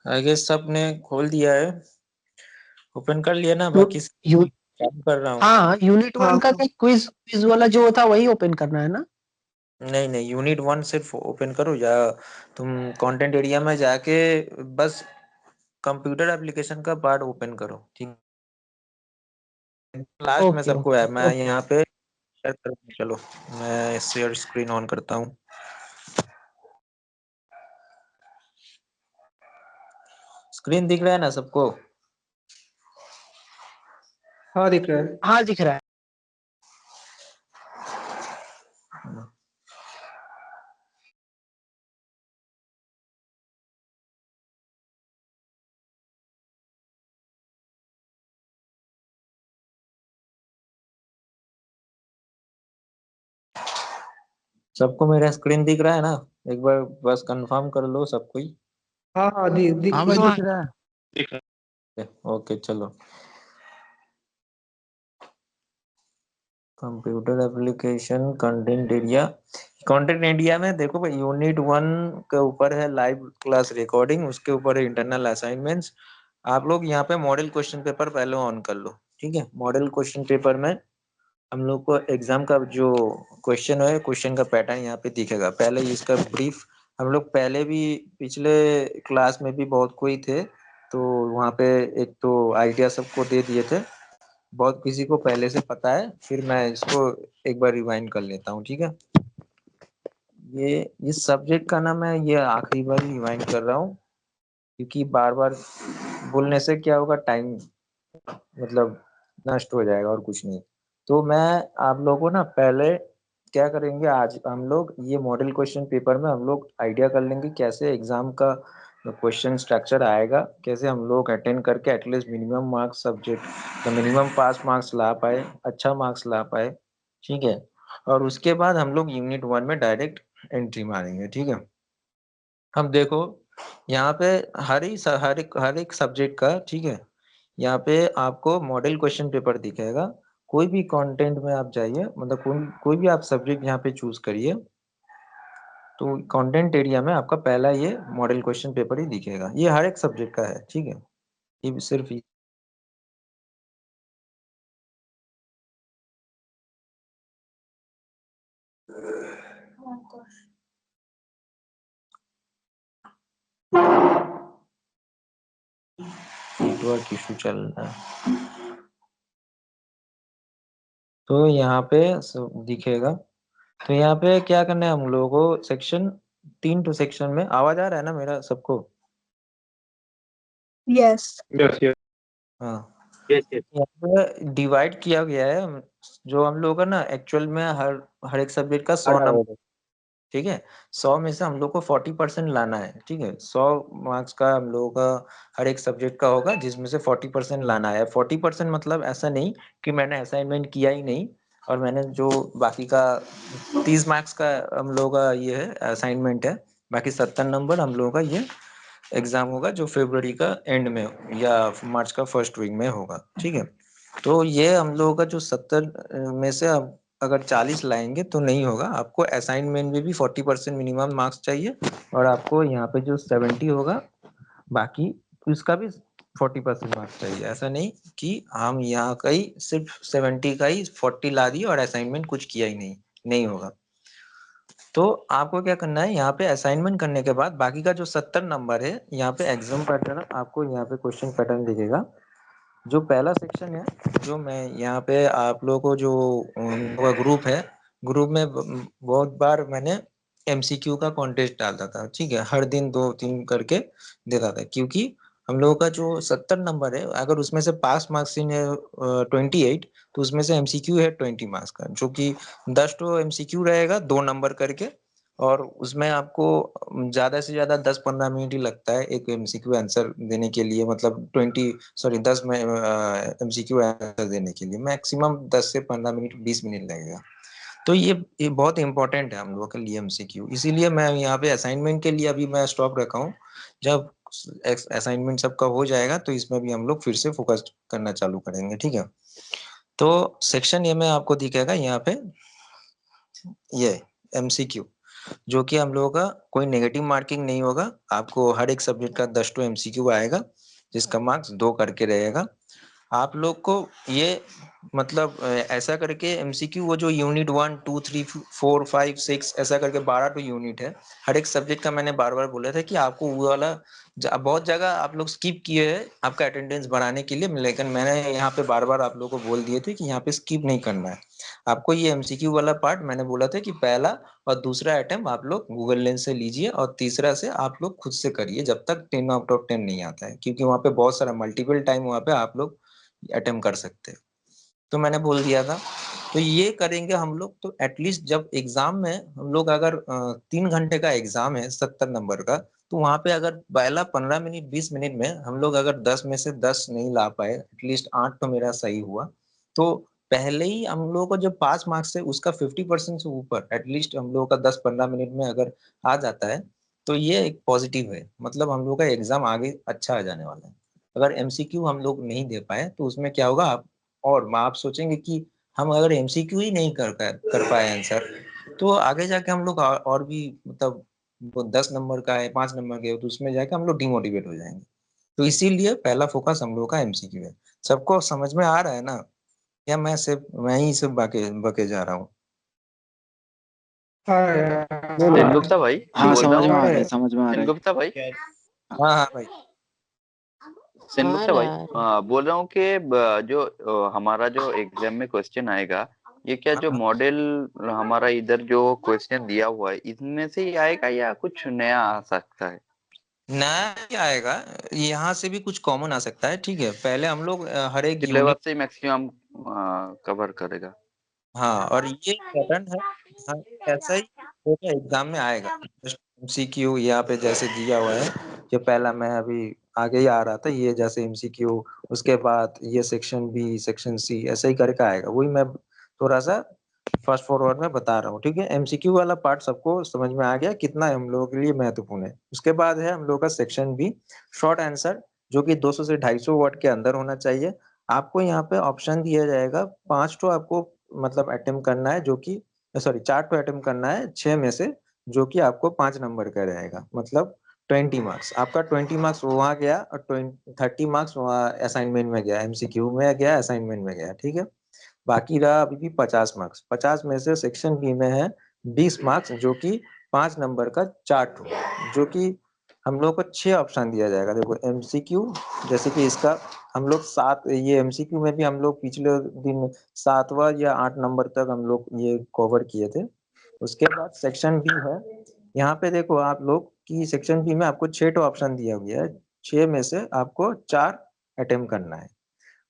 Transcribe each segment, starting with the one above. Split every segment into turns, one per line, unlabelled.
I guess सबने खोल दिया है, ओपन कर लिया ना,
यू,
बाकी
यू,
काम कर रहा हूँ।
हाँ यूनिट वन का क्विज क्विज वाला जो था वही ओपन करना है ना?
नहीं नहीं, यूनिट 1 सिर्फ ओपन करो, या तुम कंटेंट एरिया में जाके बस कंप्यूटर एप्लीकेशन का पार्ट ओपन करो, ठीक। लास्ट में
ओके
सबको है,
ओके
मैं
ओके।
यहाँ पे शेयर करूँ, चलो मैं शेयर स्क्रीन ऑन करता हूँ। स्क्रीन दिख रहा है ना सबको?
हाँ दिख रहा है।
हाँ दिख रहा है।
सबको मेरा स्क्रीन दिख रहा है ना? एक बार बस कंफर्म कर लो सब कोई।
हाँ हाँ दिख
हाँ भाई
दिख
दिख रहा है।
दिख रहा
ओके चलो, computer application content area. Content area में देखो भाई, यूनिट 1 के ऊपर है लाइव क्लास रिकॉर्डिंग, उसके ऊपर है इंटरनल असाइनमेंट्स। आप लोग यहाँ पे मॉडल क्वेश्चन पेपर पहले ऑन कर लो, ठीक है। मॉडल क्वेश्चन पेपर में हम लोग को एग्जाम का जो क्वेश्चन है, क्वेश्चन का पैटर्न यहाँ पे दिखेगा। पहले इसका ब्रीफ, हम लोग पहले भी पिछले क्लास में भी बहुत कोई थे, तो वहाँ पे एक तो आइडिया सबको दे दिए थे, बहुत किसी को पहले से पता है। फिर मैं इसको एक बार रिवाइंड कर लेता हूँ, ठीक है। ये इस सब्जेक्ट का ना मैं ये आखिरी बार रिवाइंड कर रहा हूँ, क्योंकि बार बार बोलने से क्या होगा, टाइम मतलब नष्ट हो जाएगा और कुछ नहीं। तो मैं आप लोगों को ना पहले क्या करेंगे, आज हम लोग ये मॉडल क्वेश्चन पेपर में हम लोग आइडिया कर लेंगे कैसे एग्जाम का क्वेश्चन स्ट्रक्चर आएगा, कैसे हम लोग अटेंड करके at least minimum marks subject minimum pass marks ला पाए, अच्छा मार्क्स ला पाए, ठीक है। और उसके बाद हम लोग यूनिट 1 में डायरेक्ट एंट्री मारेंगे, ठीक है। हम देखो यहाँ पे हर एक सब्जेक्ट का, ठीक है, यहाँ पे आपको मॉडल क्वेश्चन पेपर दिखेगा। कोई भी कंटेंट में आप जाइए, मतलब कोई भी आप सब्जेक्ट यहाँ पे चूज करिए, तो कंटेंट एरिया में आपका पहला ये मॉडल क्वेश्चन पेपर ही दिखेगा। ये हर एक सब्जेक्ट का है, ठीक है। ये सिर्फ नेटवर्क इशू चल रहा है, तो यहाँ पे दिखेगा। तो यहाँ पे क्या करना है हम लोगों को, सेक्शन 3 टू सेक्शन में आवाज आ रहा है ना मेरा सबको?
यस।
यस यस
हाँ,
यस यस।
यहाँ पे डिवाइड किया गया है, जो हम लोग का ना एक्चुअल में हर हर एक सब्जेक्ट का 100 नंबर, ठीक है। 100 में से हम लोग को 40% लाना है, ठीक है। 100 मार्क्स का हम लोगों का हर एक सब्जेक्ट का होगा, जिसमें से 40% लाना है। 40% मतलब ऐसा नहीं कि मैंने असाइनमेंट किया ही नहीं और मैंने जो बाकी का 30 मार्क्स का हम लोगों का ये है असाइनमेंट है, बाकी 70 नंबर हम लोगों का ये एग्जाम होगा, जो फरवरी का एंड में या मार्च का फर्स्ट वीक में होगा, ठीक है। तो ये हम लोगों का जो 70 में से अब अगर 40 लाएंगे तो नहीं होगा, आपको असाइनमेंट में भी 40% मिनिमम मार्क्स चाहिए, और आपको यहाँ पे जो 70 होगा बाकी उसका भी 40% मार्क्स चाहिए। ऐसा नहीं कि हम यहाँ का ही सिर्फ 70 का ही 40 ला दिए और असाइनमेंट कुछ किया ही नहीं, नहीं होगा। तो आपको क्या करना है, यहाँ पे असाइनमेंट करने के बाद बाकी का जो 70 नंबर है, यहाँ पे एग्जाम पैटर्न आपको यहाँ पे क्वेश्चन पैटर्न दिखेगा। जो पहला सेक्शन है, जो मैं यहाँ पे आप लोगों को जो ग्रुप है, ग्रुप में बहुत बार मैंने एमसीक्यू का कॉन्टेस्ट डालता था, ठीक है। हर दिन 2-3 करके देता था, क्योंकि हम लोगों का जो 70 नंबर है, अगर उसमें से पास मार्क्स है 28, तो उसमें से एमसीक्यू है 20 मार्क्स का, जो कि 10 तो एमसीक्यू रहेगा 2 नंबर करके, और उसमें आपको ज्यादा से ज्यादा 10-15 मिनट ही लगता है एक एमसीक्यू आंसर देने के लिए, मतलब 10 में एमसीक्यू आंसर देने के लिए मैक्सिमम 10 से 15 मिनट, 20 मिनट लगेगा। तो ये बहुत इंपॉर्टेंट है हम लोगों के लिए एमसीक्यू, इसीलिए मैं यहाँ पे असाइनमेंट के लिए अभी मैं स्टॉप रखा हूँ। जब असाइनमेंट सबका हो जाएगा तो इसमें भी हम लोग फिर से फोकस करना चालू करेंगे, ठीक है। तो सेक्शन ए में आपको दिखेगा यहाँ पे ये एमसीक्यू। जो कि हम लोगों का कोई नेगेटिव मार्किंग नहीं होगा। आपको हर एक सब्जेक्ट का 10 टू एमसीक्यू आएगा, जिसका मार्क्स 2 करके रहेगा। आप लोग को ये मतलब ऐसा करके एमसीक्यू वो जो यूनिट 1, 2, 3, 4, 5, 6 ऐसा करके 12 टू यूनिट है। हर एक सब्जेक्ट का मैंने बार-बार बोला था कि आपको वो वाला बहुत जगह आप लोग स्किप किए हैं आपका अटेंडेंस बढ़ाने के लिए, लेकिन मैंने यहाँ पे बार-बार आप लोगों को बोल दिए थे कि यहाँ पे स्किप नहीं करना है। आपको ये एमसीक्यू वाला पार्ट मैंने बोला था कि पहला और दूसरा अटेम्प्ट आप लोग गूगल लेंस से लीजिए और तीसरा से आप लोग खुद से करिए जब तक 10 आउट ऑफ 10 नहीं आता है, क्योंकि वहाँ पे बहुत सारा मल्टीपल टाइम वहाँ पे आप लोग अटेम्प्ट कर सकते हैं। तो मैंने बोल दिया था। तो ये करेंगे हम लोग, तो एटलीस्ट जब एग्जाम में हम लोग अगर 3 घंटे का एग्जाम है 70 नंबर का, तो वहाँ पे अगर पहला 15 मिनट 20 मिनट में हम लोग अगर 10 में से 10 नहीं ला पाए, एटलीस्ट 8 तो मेरा सही हुआ, तो पहले ही हम लोगों को जो पास मार्क्स है उसका 50% से ऊपर एटलीस्ट हम लोगों का 10-15 मिनट में अगर आ जाता है, तो ये एक पॉजिटिव है। मतलब हम लोग का एग्जाम आगे अच्छा आ जाने वाला है। अगर एमसीक्यू हम लोग नहीं दे पाए तो उसमें क्या होगा, और आप सोचेंगे कि हम अगर एमसीक्यू ही नहीं कर पाए आंसर, तो आगे जाके हम लोग और भी मतलब वो 10 नंबर का है, 5 नंबर के हो, तो उसमें जाके हम लोग डिमोटिवेट हो जाएंगे। तो इसीलिए पहला फोकस हम लोग का एमसीक्यू है। सबको समझ में आ रहा है ना, या मैं ही सिर्फ बके बके जा रहा हूँ?
सेनगुप्ता भाई
हाँ
बोल रहा
समझ में आ
हूँ।
रहा है, समझ में आ रहा है।
सेनगुप्ता भाई,
हाँ हाँ भाई।
सेनगुप्ता भाई बोल रहा हूँ कि जो हमारा जो एग्जाम में क्वेश्चन आएगा, ये क्या जो
हाँ,
मॉडल हमारा इधर जो क्वेश्चन दिया हुआ है इसमें से ही आएगा या कुछ नया आ सकता है?
नहीं आएगा, यहाँ से भी कुछ कॉमन आ सकता है। ठीक है, पहले हम लोग हर एक यूनिट,
सिलेबस से मैक्सिमम कवर करेगा।
हाँ, और ये पैटर्न है। हाँ, ऐसा ही होगा, एग्जाम में आएगा। एमसीक्यू यहाँ पे जैसे दिया हुआ है, ये पहला मैं अभी आगे ही आ रहा था, ये जैसे एमसीक्यू, उसके बाद ये सेक्शन बी, सेक्शन सी, ऐसा ही करके आएगा। वही मैं थोड़ा सा फास्ट फॉरवर्ड में बता रहा हूँ। ठीक है, एमसीक्यू वाला पार्ट सबको समझ में आ गया कितना हम लोगों के लिए महत्वपूर्ण है। उसके बाद है हम लोग का सेक्शन बी, शॉर्ट आंसर, जो कि 200 से 250 वर्ड के अंदर होना चाहिए। आपको यहाँ पे ऑप्शन दिया जाएगा 5 तो आपको मतलब अटेम्प्ट करना है, जो कि सॉरी 4 तो अटेम्प्ट करना है 6 में से, जो कि आपको 5 नंबर का रहेगा, मतलब 20 मार्क्स। आपका 20 मार्क्स वहाँ गया और 30 मार्क्स वहाँ असाइनमेंट में गया, एमसीक्यू में गया, असाइनमेंट में गया। ठीक है, बाकी रहा अभी भी 50 मार्क्स। 50 में से सेक्शन बी में है 20 मार्क्स, जो कि 5 नंबर का चार्ट हो, जो कि हम लोग को 6 ऑप्शन दिया जाएगा। देखो एमसीक्यू, जैसे कि इसका हम लोग 7, ये एमसीक्यू में भी हम लोग पिछले दिन 7वां या 8 नंबर तक हम लोग ये कवर किए थे। उसके बाद सेक्शन बी है, यहाँ पे देखो आप लोग कि सेक्शन बी में आपको 6 तो ऑप्शन दिया गया है, 6 में से आपको 4 अटेम्प्ट करना है।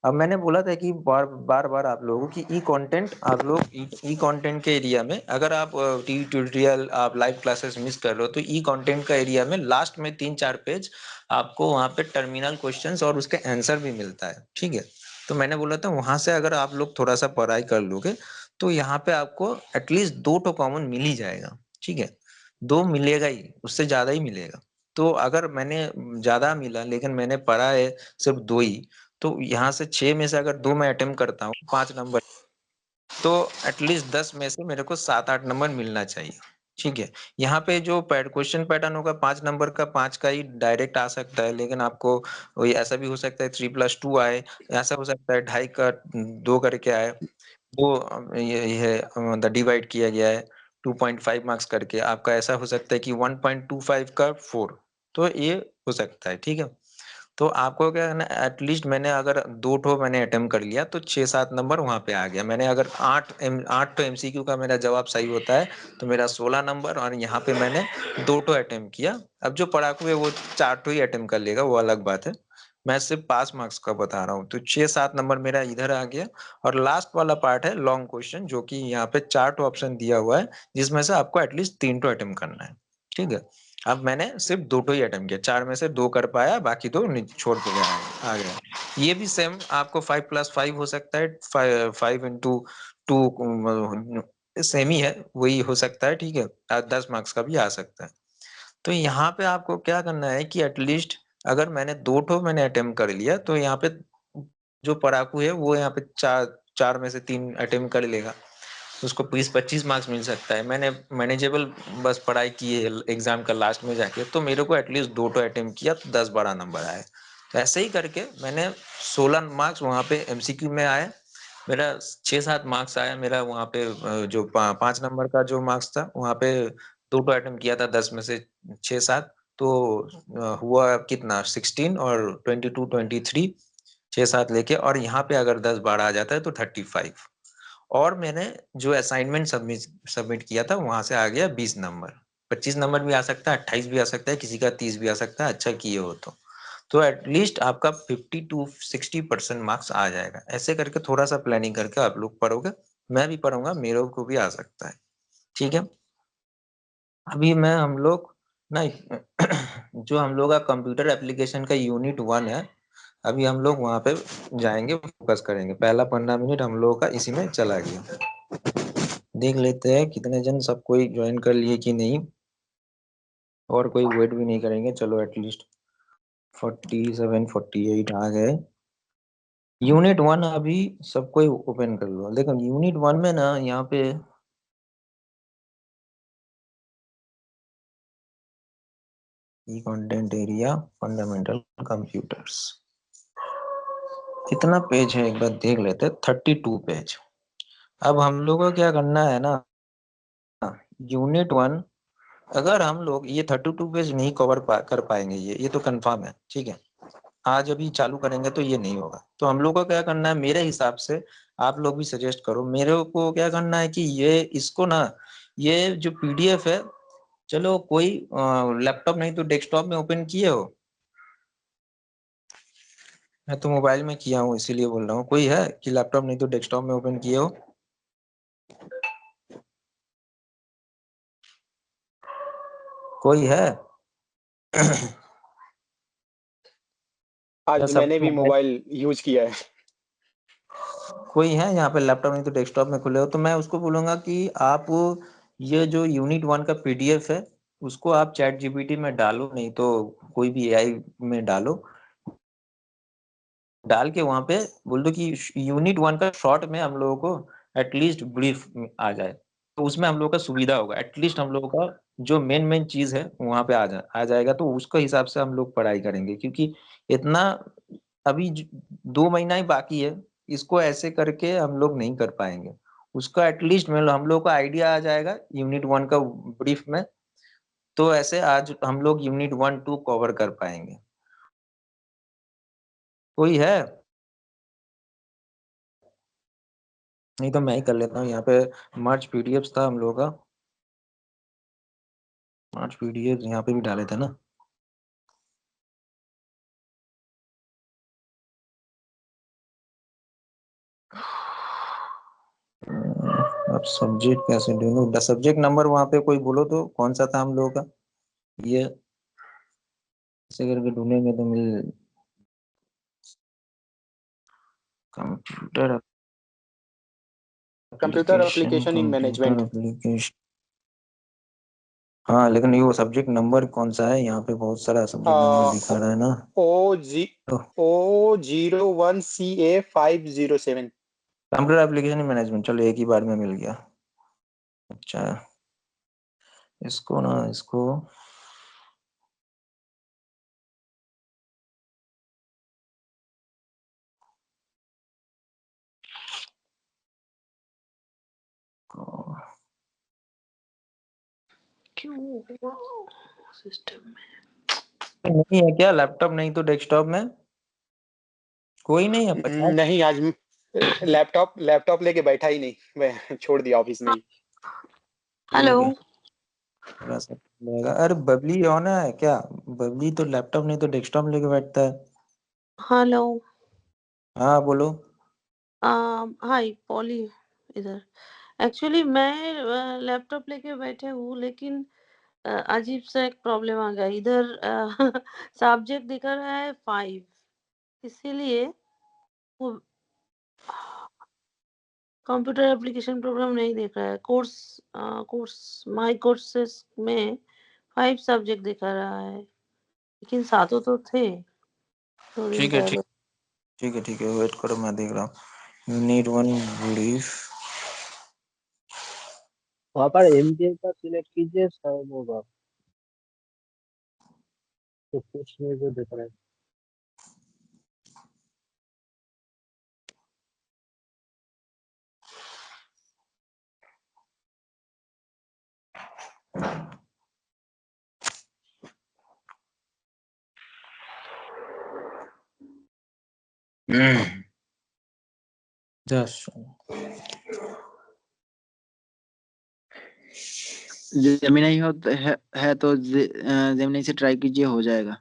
अब मैंने बोला था कि बार-बार आप लोगों की ई कंटेंट, आप लोग ई कंटेंट के एरिया में अगर आप टीवी ट्यूटोरियल, आप लाइव क्लासेस मिस कर रहे हो, तो ई कंटेंट का एरिया में लास्ट में 3-4 पेज आपको वहाँ पे टर्मिनल क्वेश्चंस और उसके आंसर भी मिलता है। ठीक है, तो मैंने बोला था वहां से अगर आप लोग थोड़ा सा पढ़ाई कर लोगे, तो यहाँ पे आपको एटलीस्ट 2 तो कॉमन मिल ही जाएगा। ठीक है, 2 मिलेगा ही, उससे ज्यादा ही मिलेगा। तो अगर मैंने ज्यादा मिला लेकिन मैंने पढ़ा है सिर्फ 2 ही, तो यहाँ से 6 में से अगर 2 मैं अटेम्प्ट करता हूँ 5 नंबर, तो एटलीस्ट 10 में से मेरे को 7-8 नंबर मिलना चाहिए। ठीक है, यहाँ पे जो क्वेश्चन पैटर्न होगा 5 नंबर का, 5 का ही डायरेक्ट आ सकता है, लेकिन आपको वही ऐसा भी हो सकता है 3+2 आए, ऐसा हो सकता है 2.5 का 2 करके आए। वो ये है मतलब डिवाइड किया गया है 2.5 मार्क्स करके। आपका ऐसा हो सकता है कि 1.25 का 4, तो ये हो सकता है। ठीक है, तो आपको क्या करना है, एटलीस्ट मैंने अगर 2 ठो मैंने अटेम्प्ट कर लिया तो 6-7 नंबर वहाँ पे आ गया। मैंने अगर 8 तो एमसीक्यू का मेरा जवाब सही होता है, तो मेरा 16 नंबर, और यहाँ पे मैंने 2 ठो अटेम्प्ट किया। अब जो पढ़ाकू है वो 4 ठो ही अटेम्प्ट कर लेगा, वो अलग बात है। मैं सिर्फ पास मार्क्स का बता रहा हूँ, तो 6-7 नंबर मेरा इधर आ गया। और लास्ट वाला पार्ट है लॉन्ग क्वेश्चन, जो कि यहाँ पे 4 ठो ऑप्शन दिया हुआ है, जिसमें से आपको एटलीस्ट 3 ठो अटेम्प्ट करना है। ठीक है, अब मैंने सिर्फ 2 टो ही अटेम्प्ट किया, 4 में से 2 कर पाया, बाकी 2 छोड़ के गया, आ गया। ये भी सेम आपको 5+5 हो सकता है, 5 इंटू 2 सेम ही है, वही हो सकता है। ठीक है, 10 मार्क्स का भी आ सकता है। तो यहाँ पे आपको क्या करना है कि एटलीस्ट अगर मैंने 2 ठो मैंने अटेम्प्ट कर लिया, तो यहाँ पे जो पढ़ाकू है वो यहाँ पे 4 में से 3 अटेम्प्ट कर लेगा। तो उसको 20-25 मार्क्स मिल सकता है। मैंने मैनेजेबल बस पढ़ाई की है एग्जाम का लास्ट में जाके, तो मेरे को एटलीस्ट 2 तो अटेम्प्ट किया तो 10-12 नंबर आए। तो ऐसे ही करके मैंने 16 मार्क्स वहाँ पे एमसीक्यू में आए, मेरा 6-7 मार्क्स आया मेरा वहाँ पे जो 5 नंबर का जो मार्क्स था वहाँ पे 2 तो अटेम्प्ट किया था 10 में से 6-7, तो हुआ कितना 16 और 22-23 6-7 लेके, और यहाँ पे अगर 10-12 आ जाता है तो 35। और मैंने जो असाइनमेंट सबमिट किया था वहां से आ गया 20 नंबर। 25 नंबर भी आ सकता है, 28 भी आ सकता है, किसी का 30 भी आ सकता है, अच्छा किए हो तो एटलीस्ट आपका 50-60% मार्क्स आ जाएगा। ऐसे करके थोड़ा सा प्लानिंग करके आप लोग पढ़ोगे, मैं भी पढ़ूंगा, मेरे को भी आ सकता है। ठीक है, अभी मैं हम लोग ना जो हम लोग का कंप्यूटर एप्लीकेशन का यूनिट 1 है, अभी हम लोग वहां पे जाएंगे, फोकस करेंगे। पहला 15 मिनट हम लोगों का इसी में चला गया। देख लेते हैं कितने जन सब कोई ज्वाइन कर लिए कि नहीं, और कोई वेट भी नहीं करेंगे। चलो एटलीस्ट 47-48 आ गए। यूनिट 1 अभी सब कोई ओपन कर लो। देखो यूनिट 1 में ना यहाँ पे कंटेंट एरिया फंडामेंटल कंप्यूटर्स कितना पेज है एक बार देख लेते हैं। 32 पेज। अब हम लोग को क्या करना है ना, यूनिट 1 अगर हम लोग ये 32 पेज नहीं कर पाएंगे, ये तो कंफर्म है। ठीक है, आज अभी चालू करेंगे तो ये नहीं होगा। तो हम लोग को क्या करना है, मेरे हिसाब से आप लोग भी सजेस्ट करो, मेरे को क्या करना है कि ये इसको ना, ये जो पीडीएफ है, चलो कोई लैपटॉप नहीं तो डेस्कटॉप में ओपन किए हो? मैं तो मोबाइल में किया हूँ इसीलिए बोल रहा हूँ। कोई है कि लैपटॉप नहीं तो डेस्कटॉप में ओपन किए हो? कोई है?
आज
सब
मैंने भी मोबाइल यूज किया है।
कोई है यहाँ पे लैपटॉप नहीं तो डेस्कटॉप में खुले हो? तो मैं उसको बोलूंगा कि आप ये जो यूनिट 1 का पीडीएफ है उसको आप चैट जीपीटी में डालो, नहीं तो कोई भी एआई में डालो, डाल के वहां पे बोल दो कि यूनिट 1 का शॉर्ट में हम लोगों को एटलीस्ट ब्रीफ आ जाए, तो उसमें हम लोगों का सुविधा होगा। एटलीस्ट हम लोगों का जो मेन मेन चीज है वहां पे आ जाएगा, तो उसके हिसाब से हम लोग पढ़ाई करेंगे। क्योंकि इतना अभी 2 महीना ही बाकी है, इसको ऐसे करके हम लोग नहीं कर पाएंगे। उसका एटलीस्ट हम लोग को आइडिया आ जाएगा यूनिट 1 का ब्रीफ में, तो ऐसे आज हम लोग यूनिट 1-2 कवर कर पाएंगे। कोई है? नहीं तो मैं ही कर लेता हूँ। यहाँ पे मार्च पीडीएफ था हम लोग का, मार्च पीडीएफ यहाँ पे भी डाले थे ना। अब सब्जेक्ट कैसे ढूंढूं? सब्जेक्ट नंबर वहाँ पे कोई बोलो तो कौन सा था हम लोगों का? ये ऐसे करके ढूंढेंगे तो मिल computer
computer
application,
application in
computer
management.
Application. हाँ लेकिन ये वो सब्जेक्ट नंबर कौन सा है? यहाँ पे बहुत सारा सब्जेक्ट नंबर दिखा रहा है ना।
ओ जी
तो
O01CA507।
कंप्यूटर एप्लीकेशन मैनेजमेंट, चलो एक ही बार में मिल गया। अच्छा इसको ना, इसको
क्यों हुआ सिस्टम में?
नहीं है क्या लैपटॉप नहीं तो डेस्कटॉप में? कोई नहीं है? 50
नहीं, आज लैपटॉप लेके बैठा ही नहीं, मैं छोड़ दिया ऑफिस में ही।
हेलो।
ठीक है, थोड़ा सा लगेगा। अरे बबली ऑन है क्या? बबली तो लैपटॉप नहीं तो डेस्कटॉप लेके बैठता है।
हेलो।
हाँ बोलो।
हाय पॉली इधर। एक्चुअली मैं लैपटॉप लेके बैठे हूँ, लेकिन अजीब सा एक प्रॉब्लम आ गया इधर। सब्जेक्ट दिखा रहा है 5, इसीलिए वो कंप्यूटर एप्लीकेशन प्रोग्राम नहीं दिख रहा है। कोर्स माय कोर्सेस में 5 सब्जेक्ट दिखा रहा है, लेकिन सातों तो थे 2 दिन
ठीक है
पहले।
ठीक है वेट करो, मैं देख रहा हूँ। यूनिट 1 ब्रीफ
वहाँ पर एमडीए का सिलेक्ट कीजिए, सब होगा। तो कुछ में जो दिख रहा है।
जस्ट
जेमिनी है तो जेमिनी से ट्राई कीजिए, हो जाएगा।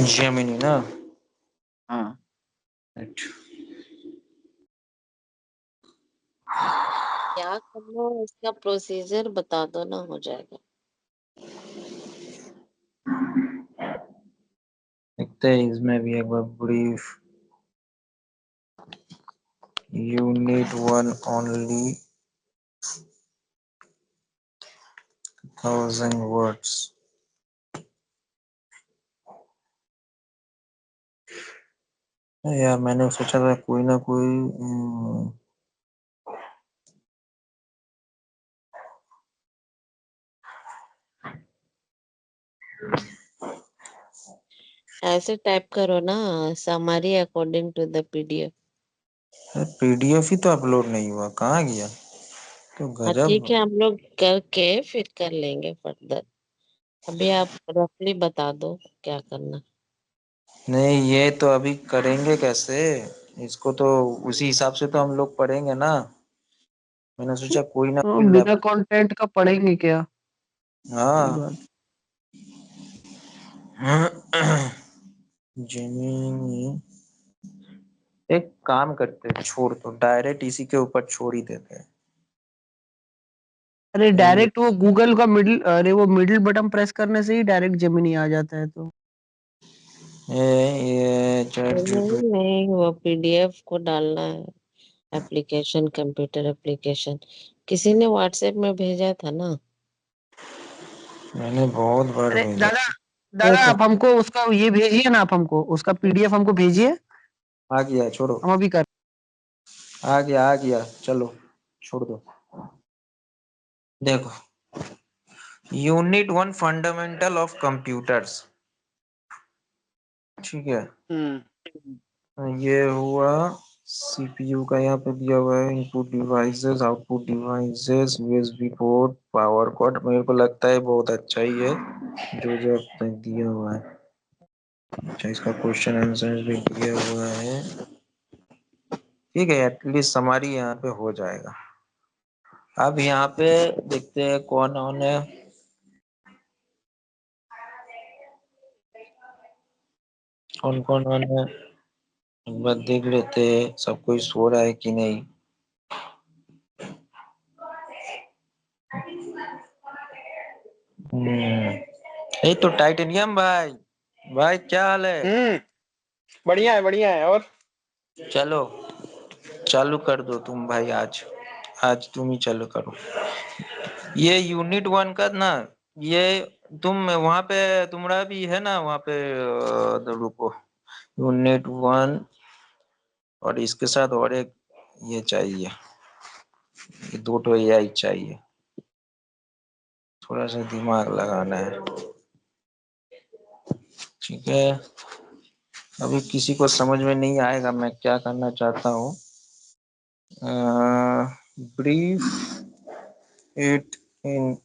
जेमिनी ना।
हाँ,
क्या करना है इसका प्रोसीजर बता दो ना, हो जाएगा।
देखते हैं इसमें भी एक बार brief. You need one only 1,000 words. यार मैंने सोचा था कोई ना कोई
ऐसे टाइप करो ना, summary according to the PDF.
PDF ही तो अपलोड नहीं हुआ, कहाँ गया? तो
हाँ
गजब।
ठीक है, हम लोग करके फिर कर लेंगे फर्दर। अभी आप रफली बता दो क्या करना।
नहीं, ये तो अभी करेंगे कैसे? इसको तो उसी हिसाब से तो हम लोग पढ़ेंगे ना। मैंने सोचा कोई ना कोई
बिना कंटेंट का पढ़ेंगे क्या? सही
हाँ।
बात।
जेमिनी, एक काम करते हैं, छोड़ दो, डायरेक्ट इसी के ऊपर छोड़ ही देते हैं।
अरे डायरेक्ट वो गूगल का वो मिडिल बटन प्रेस करने से ही डायरेक्ट जेमिनी आ जाता है। तो
ये चैट जीपीटी
नहीं, वो पीडीएफ को डालना है। एप्लीकेशन, कंप्यूटर एप्लीकेशन किसी ने व्हाट्सएप में भेजा था ना।
मैंने बहुत बार
अरे
भेजा।
दादा, दादा आप हमको उसका ये भेजिए ना, आप हमको उसका पीडीएफ हमको भेजिए,
आ गया, छोड़ो।
हम अभी कर।
आ गया, चलो छोड़ दो। देखो, यूनिट 1 फंडामेंटल ऑफ कंप्यूटर्स, ठीक है। ये हुआ सीपीयू का, यहाँ पे दिया हुआ है input devices, output devices, USB port, power cord. मेरे को लगता है बहुत अच्छा ही है जो जो अब तक दिया हुआ है। अच्छा, इसका क्वेश्चन आंसर भी दिया हुआ है, ठीक है। एटलीस्ट हमारी यहाँ पे हो जाएगा। अब यहाँ पे देखते हैं कौन कौन है। कौन है, एक बार देख लेते हैं सब कोई सो रहा है कि नहीं। ये तो टाइटेनियम भाई, भाई क्या हाल है?
बढ़िया है। और
चलो चालू कर दो तुम भाई, आज तुम ही चालू करो। ये यूनिट 1 का ना, ये तुम वहां पे तुम्हारा भी है ना वहां पे, रुको। यूनिट 1 और इसके साथ और एक ये चाहिए, ये दो तो एआई चाहिए। थोड़ा सा दिमाग लगाना है, ठीक है। अभी किसी को समझ में नहीं आएगा मैं क्या करना चाहता हूँ। Brief it in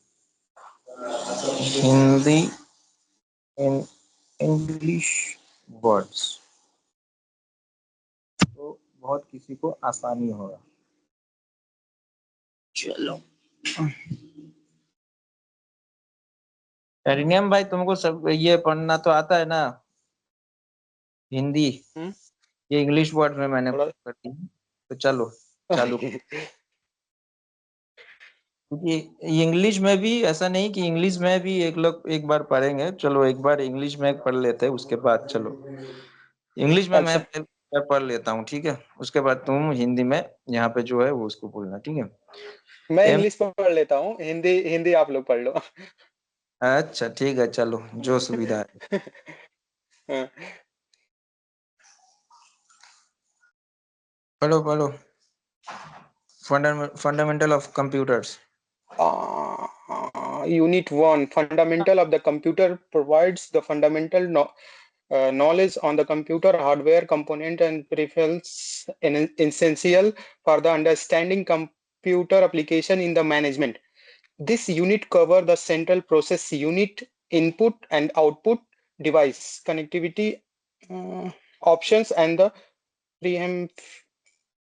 Hindi, in English words, तो बहुत किसी को आसानी होगा। चलो, एरिनियम भाई तुमको सब ये पढ़ना तो आता है ना, हिंदी? ये इंग्लिश वर्ड में मैंने
थोड़ा
कर दी, तो चलो चालू। क्योंकि इंग्लिश में भी ऐसा नहीं कि इंग्लिश में भी एक लोग एक बार पढ़ेंगे, चलो एक बार इंग्लिश में पढ़ लेते हैं, उसके बाद चलो इंग्लिश में मैं
अच्छा,
पढ़ लेता हूँ, ठीक है। उसके बाद तुम हिंदी में यहाँ पे जो है वो उसको बोलना, ठीक है।
मैं
एम,
इंग्लिश पढ़ लेता हूँ, हिंदी हिंदी आप लोग पढ़ लो।
अच्छा ठीक है, चलो जो सुविधा है। पढ़ो, fundamental of computers.
Unit 1, fundamental of the computer, provides the fundamental knowledge on the computer hardware component and peripherals essential for the understanding computer application in the management. This unit covers the central process unit, input and output, device connectivity options, and the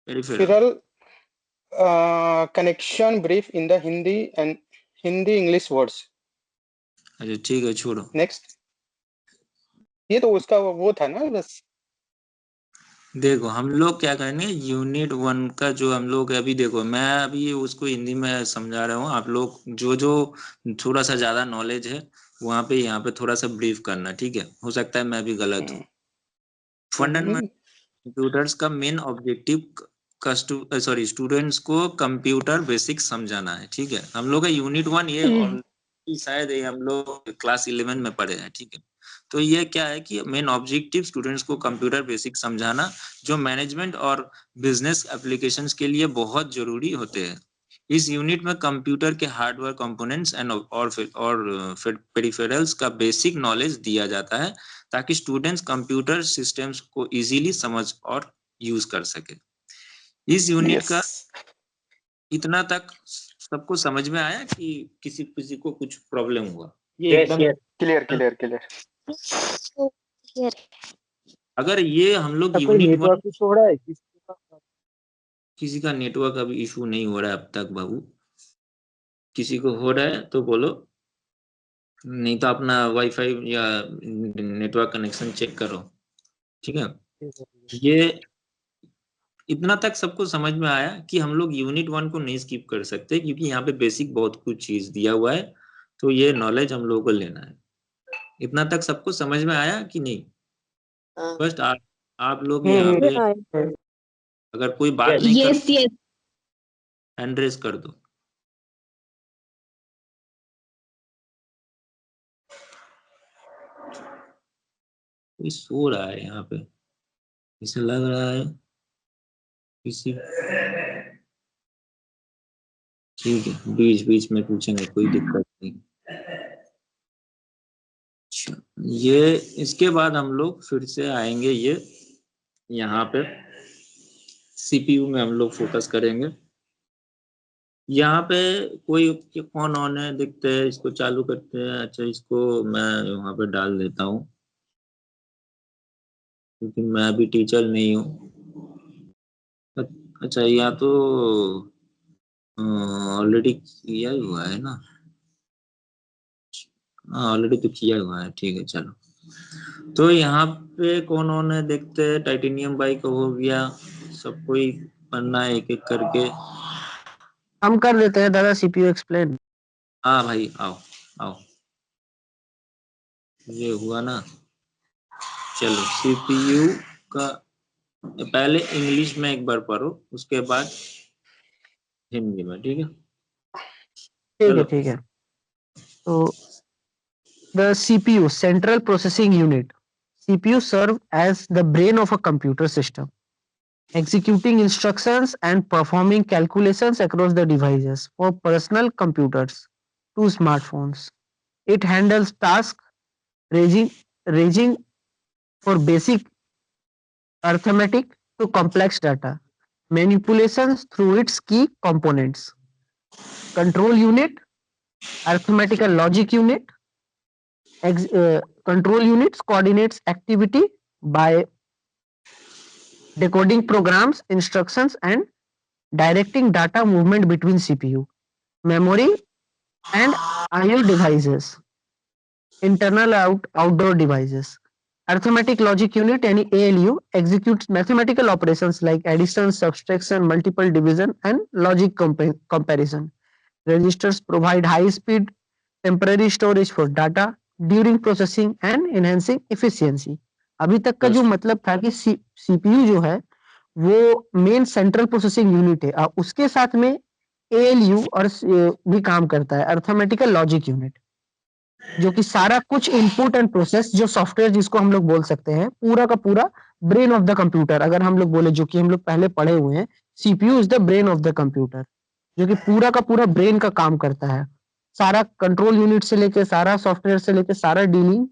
peripheral connection brief in the Hindi and Hindi English words.
अच्छा ठीक है छोड़ो।
Next, ये तो उसका वो था ना बस।
देखो हम लोग क्या करेंगे, यूनिट 1 का जो हम लोग अभी, देखो मैं अभी उसको हिंदी में समझा रहा हूँ, आप लोग जो जो थोड़ा सा ज्यादा नॉलेज है वहां पे यहाँ पे थोड़ा सा ब्रीफ करना, ठीक है? हो सकता है मैं भी गलत हूँ। फंडामेंटल कंप्यूटर्स का मेन ऑब्जेक्टिव स्टूडेंट्स को कंप्यूटर बेसिक समझाना है, ठीक है? हम लोग का यूनिट 1 ये शायद ये हम लोग क्लास 11 में पढ़े हैं, ठीक है? तो ये क्या है कि मेन ऑब्जेक्टिव स्टूडेंट्स को कंप्यूटर बेसिक समझाना, जो मैनेजमेंट और बिजनेस एप्लीकेशंस के लिए बहुत जरूरी होते हैं। इस यूनिट में कंप्यूटर के हार्डवेयर कंपोनेंट्स एंड और पेरिफेरल्स का बेसिक नॉलेज दिया जाता है, ताकि स्टूडेंट्स कंप्यूटर सिस्टम्स को इजीली समझ और यूज कर सके। इस यूनिट का इतना तक सबको समझ में आया कि किसी किसी को कुछ प्रॉब्लम हुआ? ये एकदम
क्लियर।
अगर ये हम लोग
नेटवर्क इशू हो रहा है,
किसी का नेटवर्क अभी इशू नहीं हो रहा है अब तक बाबू, किसी को हो रहा है तो बोलो, नहीं तो अपना वाईफाई या नेटवर्क कनेक्शन चेक करो, ठीक है? ये इतना तक सबको समझ में आया कि हम लोग यूनिट 1 को नहीं स्किप कर सकते, क्योंकि यहाँ पे बेसिक बहुत कुछ चीज दिया हुआ है, तो ये नॉलेज हम लोगों को लेना है। इतना तक सबको समझ में आया कि नहीं? फर्स्ट आप लोग यहाँ पे अगर कोई बात नहीं कर, हैंड रेज कर दो। कोई सो रहा है यहाँ पे, इसे लग रहा है किसी, ठीक है बीच बीच में पूछेंगे, कोई दिक्कत नहीं। अच्छा, ये इसके बाद हम लोग फिर से आएंगे, ये यहाँ पे सीपीयू में हम लोग फोकस करेंगे। यहाँ पे कोई कौन ऑन है देखते हैं, इसको चालू करते हैं। अच्छा, इसको मैं यहाँ पे डाल देता हूँ, क्योंकि मैं अभी टीचर नहीं हूँ। अच्छा, या तो ऑलरेडी किया हुआ है ना? हाँ ऑलरेडी तो किया हुआ है, ठीक है चलो। तो यहाँ पे कौन ऑन है देखते हैं। टाइटेनियम बाई का हो गया, सब कोई पढ़ना है एक एक करके।
हम कर देते हैं दादा सीपीयू एक्सप्लेन।
हाँ भाई आओ आओ, ये हुआ ना। चलो सीपीयू का पहले इंग्लिश में एक बार पढ़ो, उसके बाद हिंदी में, ठीक है?
ठीक है। तो the CPU, Central Processing Unit. CPU serve as the brain of a computer system, executing instructions and performing calculations across the devices, for personal computers to smartphones. It handles tasks ranging for basic arithmetic to complex data manipulations through its key components. Control unit, arithmetical logic unit. Control units coordinates activity by decoding programs, instructions, and directing data movement between CPU, memory, and I/O devices, internal outdoor devices. Arithmetic logic unit यानी ALU executes mathematical operations like addition, subtraction, multiple division, and logic comparison. Registers provide high-speed temporary storage for data during processing and enhancing efficiency. अभी तक का जो मतलब था कि CPU जो है वो मेन सेंट्रल प्रोसेसिंग यूनिट है, उसके साथ में ALU और भी काम करता है, अर्थमेटिकल लॉजिक यूनिट, जो कि सारा कुछ इनपुट एंड प्रोसेस, जो सॉफ्टवेयर जिसको हम लोग बोल सकते हैं पूरा का पूरा ब्रेन ऑफ द कंप्यूटर, अगर हम लोग बोले, जो कि हम लोग पहले पढ़े हुए हैं, CPU is the brain of the computer. जो कि पूरा का पूरा ब्रेन का काम करता है। सारा कंट्रोल यूनिट से लेके, सारा सॉफ्टवेयर से लेके, सारा डीलिंग,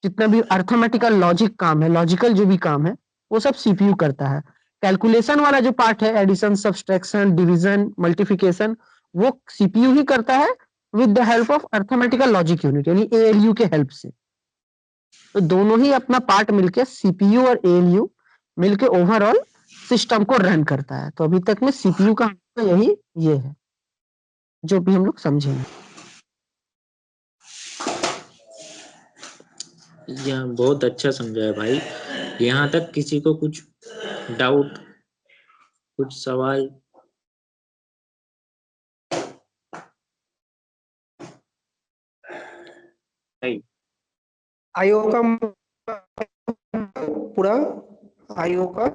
जितना भी अर्थमेटिकल लॉजिक काम है, लॉजिकल जो भी काम है, वो सब सीपीयू करता है। कैलकुलेशन वाला जो पार्ट है, एडिशन, सब्सट्रैक्शन, डिवीजन, मल्टीप्लिकेशन, वो सीपीयू ही करता है with the help of arithmetical logic unit, यानी एएलयू के हेल्प से। तो दोनों ही अपना पार्ट मिलके, सीपीयू और एएलयू मिलके ओवरऑल सिस्टम को रन करता है। तो अभी तक में सीपीयू का यही ये है जो भी हम लोग समझेंगे।
यह बहुत अच्छा समझाया भाई। यहाँ तक किसी को कुछ डाउट, कुछ सवाल?
आईओ का पूरा आईओ का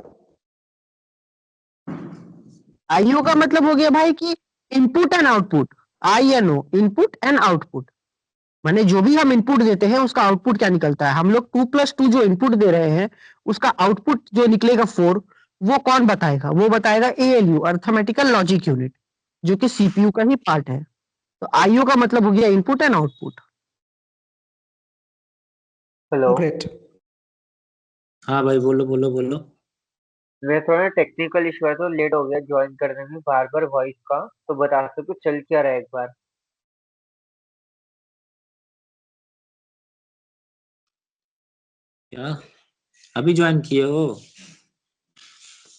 आईओ का मतलब हो गया भाई कि input and output. INO, input and output, माने जो भी हम इनपुट देते हैं उसका आउटपुट क्या निकलता है। हम लोग 2+2 जो इनपुट दे रहे हैं उसका आउटपुट जो निकलेगा 4, वो कौन बताएगा? वो बताएगा ALU, अर्थमेटिकल लॉजिक यूनिट, जो कि सीपीयू का ही पार्ट है। तो आईओ का मतलब हो गया input and output.
Hello,
great.
हाँ भाई, बोलो बोलो बोलो।
मैं थोड़ा टेक्निकल इशू है तो लेट हो गया ज्वाइन करने में, बार बार वॉइस का, तो बता सकते हो चल क्या रहा है एक बार?
क्या अभी ज्वाइन किए हो?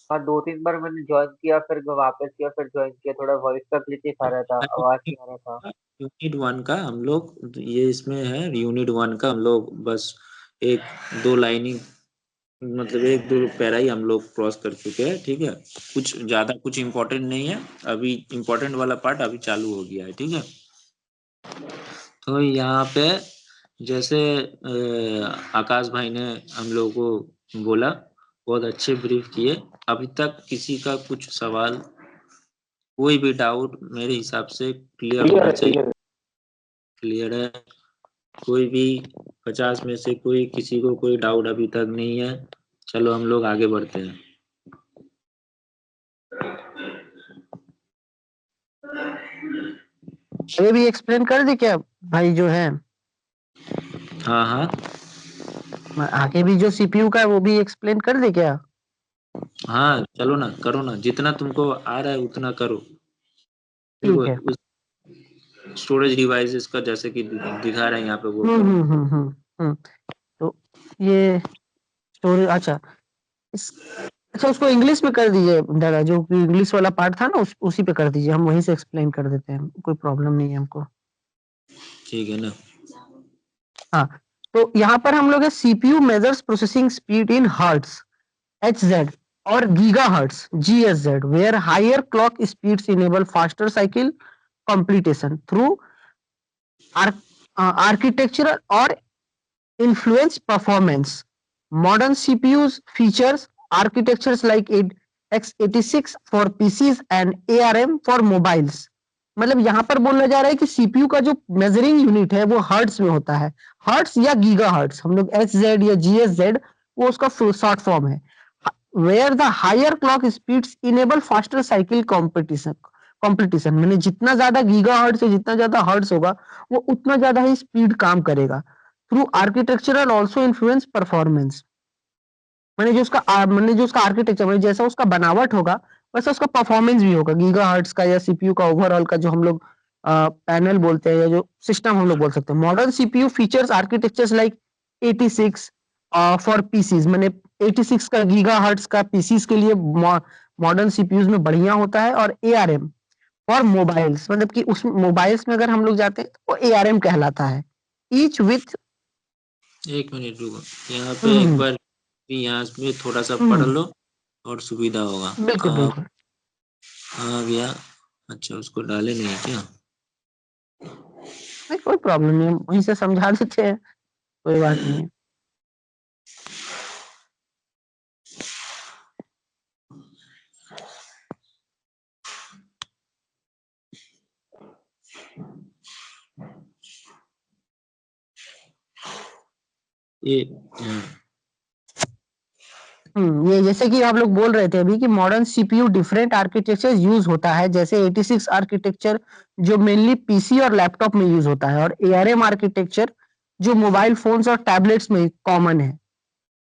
हाँ, 2-3 बार मैंने ज्वाइन किया, फिर वापस किया, फिर ज्वाइन किया, थोड़ा वॉइस का ग्लिच आ रहा था, आवाज नहीं आ रहा था।
यूनिट 1 का हम लोग, ये इसमें है यूनिट 1 का, हम लोग बस एक दो लाइनिंग, मतलब एक दो पैरा ही हम लोग क्रॉस कर चुके हैं, ठीक है। कुछ ज्यादा कुछ इम्पोर्टेंट नहीं है, अभी इम्पोर्टेंट वाला पार्ट अभी चालू हो गया है, ठीक है। तो यहाँ पे जैसे आकाश भाई ने हम लोग को बोला, बहुत अच्छे ब्रीफ किए। अभी तक किसी का कुछ सवाल, कोई भी डाउट मेरे हिसाब से क्लियर होना चाहिए। क्लियर है? कोई भी 50 में से कोई किसी को कोई डाउट अभी तक नहीं है? चलो हम लोग आगे बढ़ते हैं।
ये भी एक्सप्लेन कर दे क्या भाई जो है?
हाँ हाँ
आगे भी जो सीपीयू का है वो भी एक्सप्लेन कर दे क्या?
हाँ, चलो ना, करो ना, जितना तुमको आ रहा है उतना करो। देखो
ठीक है।
उस स्टोरेज डिवाइसेस का जैसे कि दिखा रहे हैं यहाँ पे, वो
हम्म
करो।
हम्म हम्म हम्म हम्म। तो ये स्टोरी, अच्छा अच्छा उसको इंग्लिश में कर दीजिए दादा, जो कि इंग्लिश वाला पार्ट था ना उसी पे कर दीजिए, हम वहीं से एक्सप्लेन कर देते हैं, कोई प्रॉब्लम नहीं है हमको।
ठीक है ना?
हाँ, तो यहाँ पर हम लोग है CPU measures processing speed in hertz HZ और gigahertz GSZ, where higher clock speeds enable faster cycle computation through architectural or influence performance. Modern CPUs features architectures like x86 for PCs and ARM for mobiles. मतलब यहाँ पर बोला जा रहा है कि CPU का जो मेजरिंग यूनिट है वो हर्ट्ज में होता है, हर्ट्ज या गीगा हर्ट्ज, हम लोग HZ या GSZ वो उसका शॉर्ट फॉर्म है। Where the higher clock speeds enable faster cycle competition, मैंने जितना ज्यादा गीगा हर्ट्ज से जितना ज्यादा हर्ट्ज होगा वो उतना ज्यादा ही स्पीड काम करेगा। Through architectural also influence performance, मैंने जो उसका आर्किटेक्चर, मैंने जैसा उसका बनावट होगा वैसा उसका परफॉर्मेंस भी होगा। गीगाहर्ट्ज का या सीपीयू का ओवरऑल का जो हम लोग पैनल बोलते हैं या जो सिस्टम हम लोग बोल सकते हैं। Modern CPU features architectures like 86 for PCs, मैंने 86 का गीगाहर्ट्ज का पीसीज के लिए मॉडर्न सीपीयूज में बढ़िया होता है। और ARM फॉर मोबाइल्स, मतलब कि उस मोबाइल्स में अगर हम लोग जाते हैं तो वो ARM कहलाता है। ईच विथ
एक मिनट रुको, यहाँ पे एक बार यहाँ पे थोड़ा सा पढ़ लो और सुविधा होगा।
बिल्कुल बिल्कुल
आ गया। अच्छा, उसको डाले नहीं क्या?
नहीं, कोई प्रॉब्लम नहीं, वहीं से समझा देते हैं, कोई बात नहीं है।
ये
ये जैसे कि आप लोग बोल रहे थे अभी कि modern CPU different architecture use होता है, जैसे 86 आर्किटेक्चर जो मेनली पीसी और लैपटॉप में यूज होता है, और एआरएम आर्किटेक्चर जो मोबाइल फोन्स और टैबलेट्स में कॉमन है।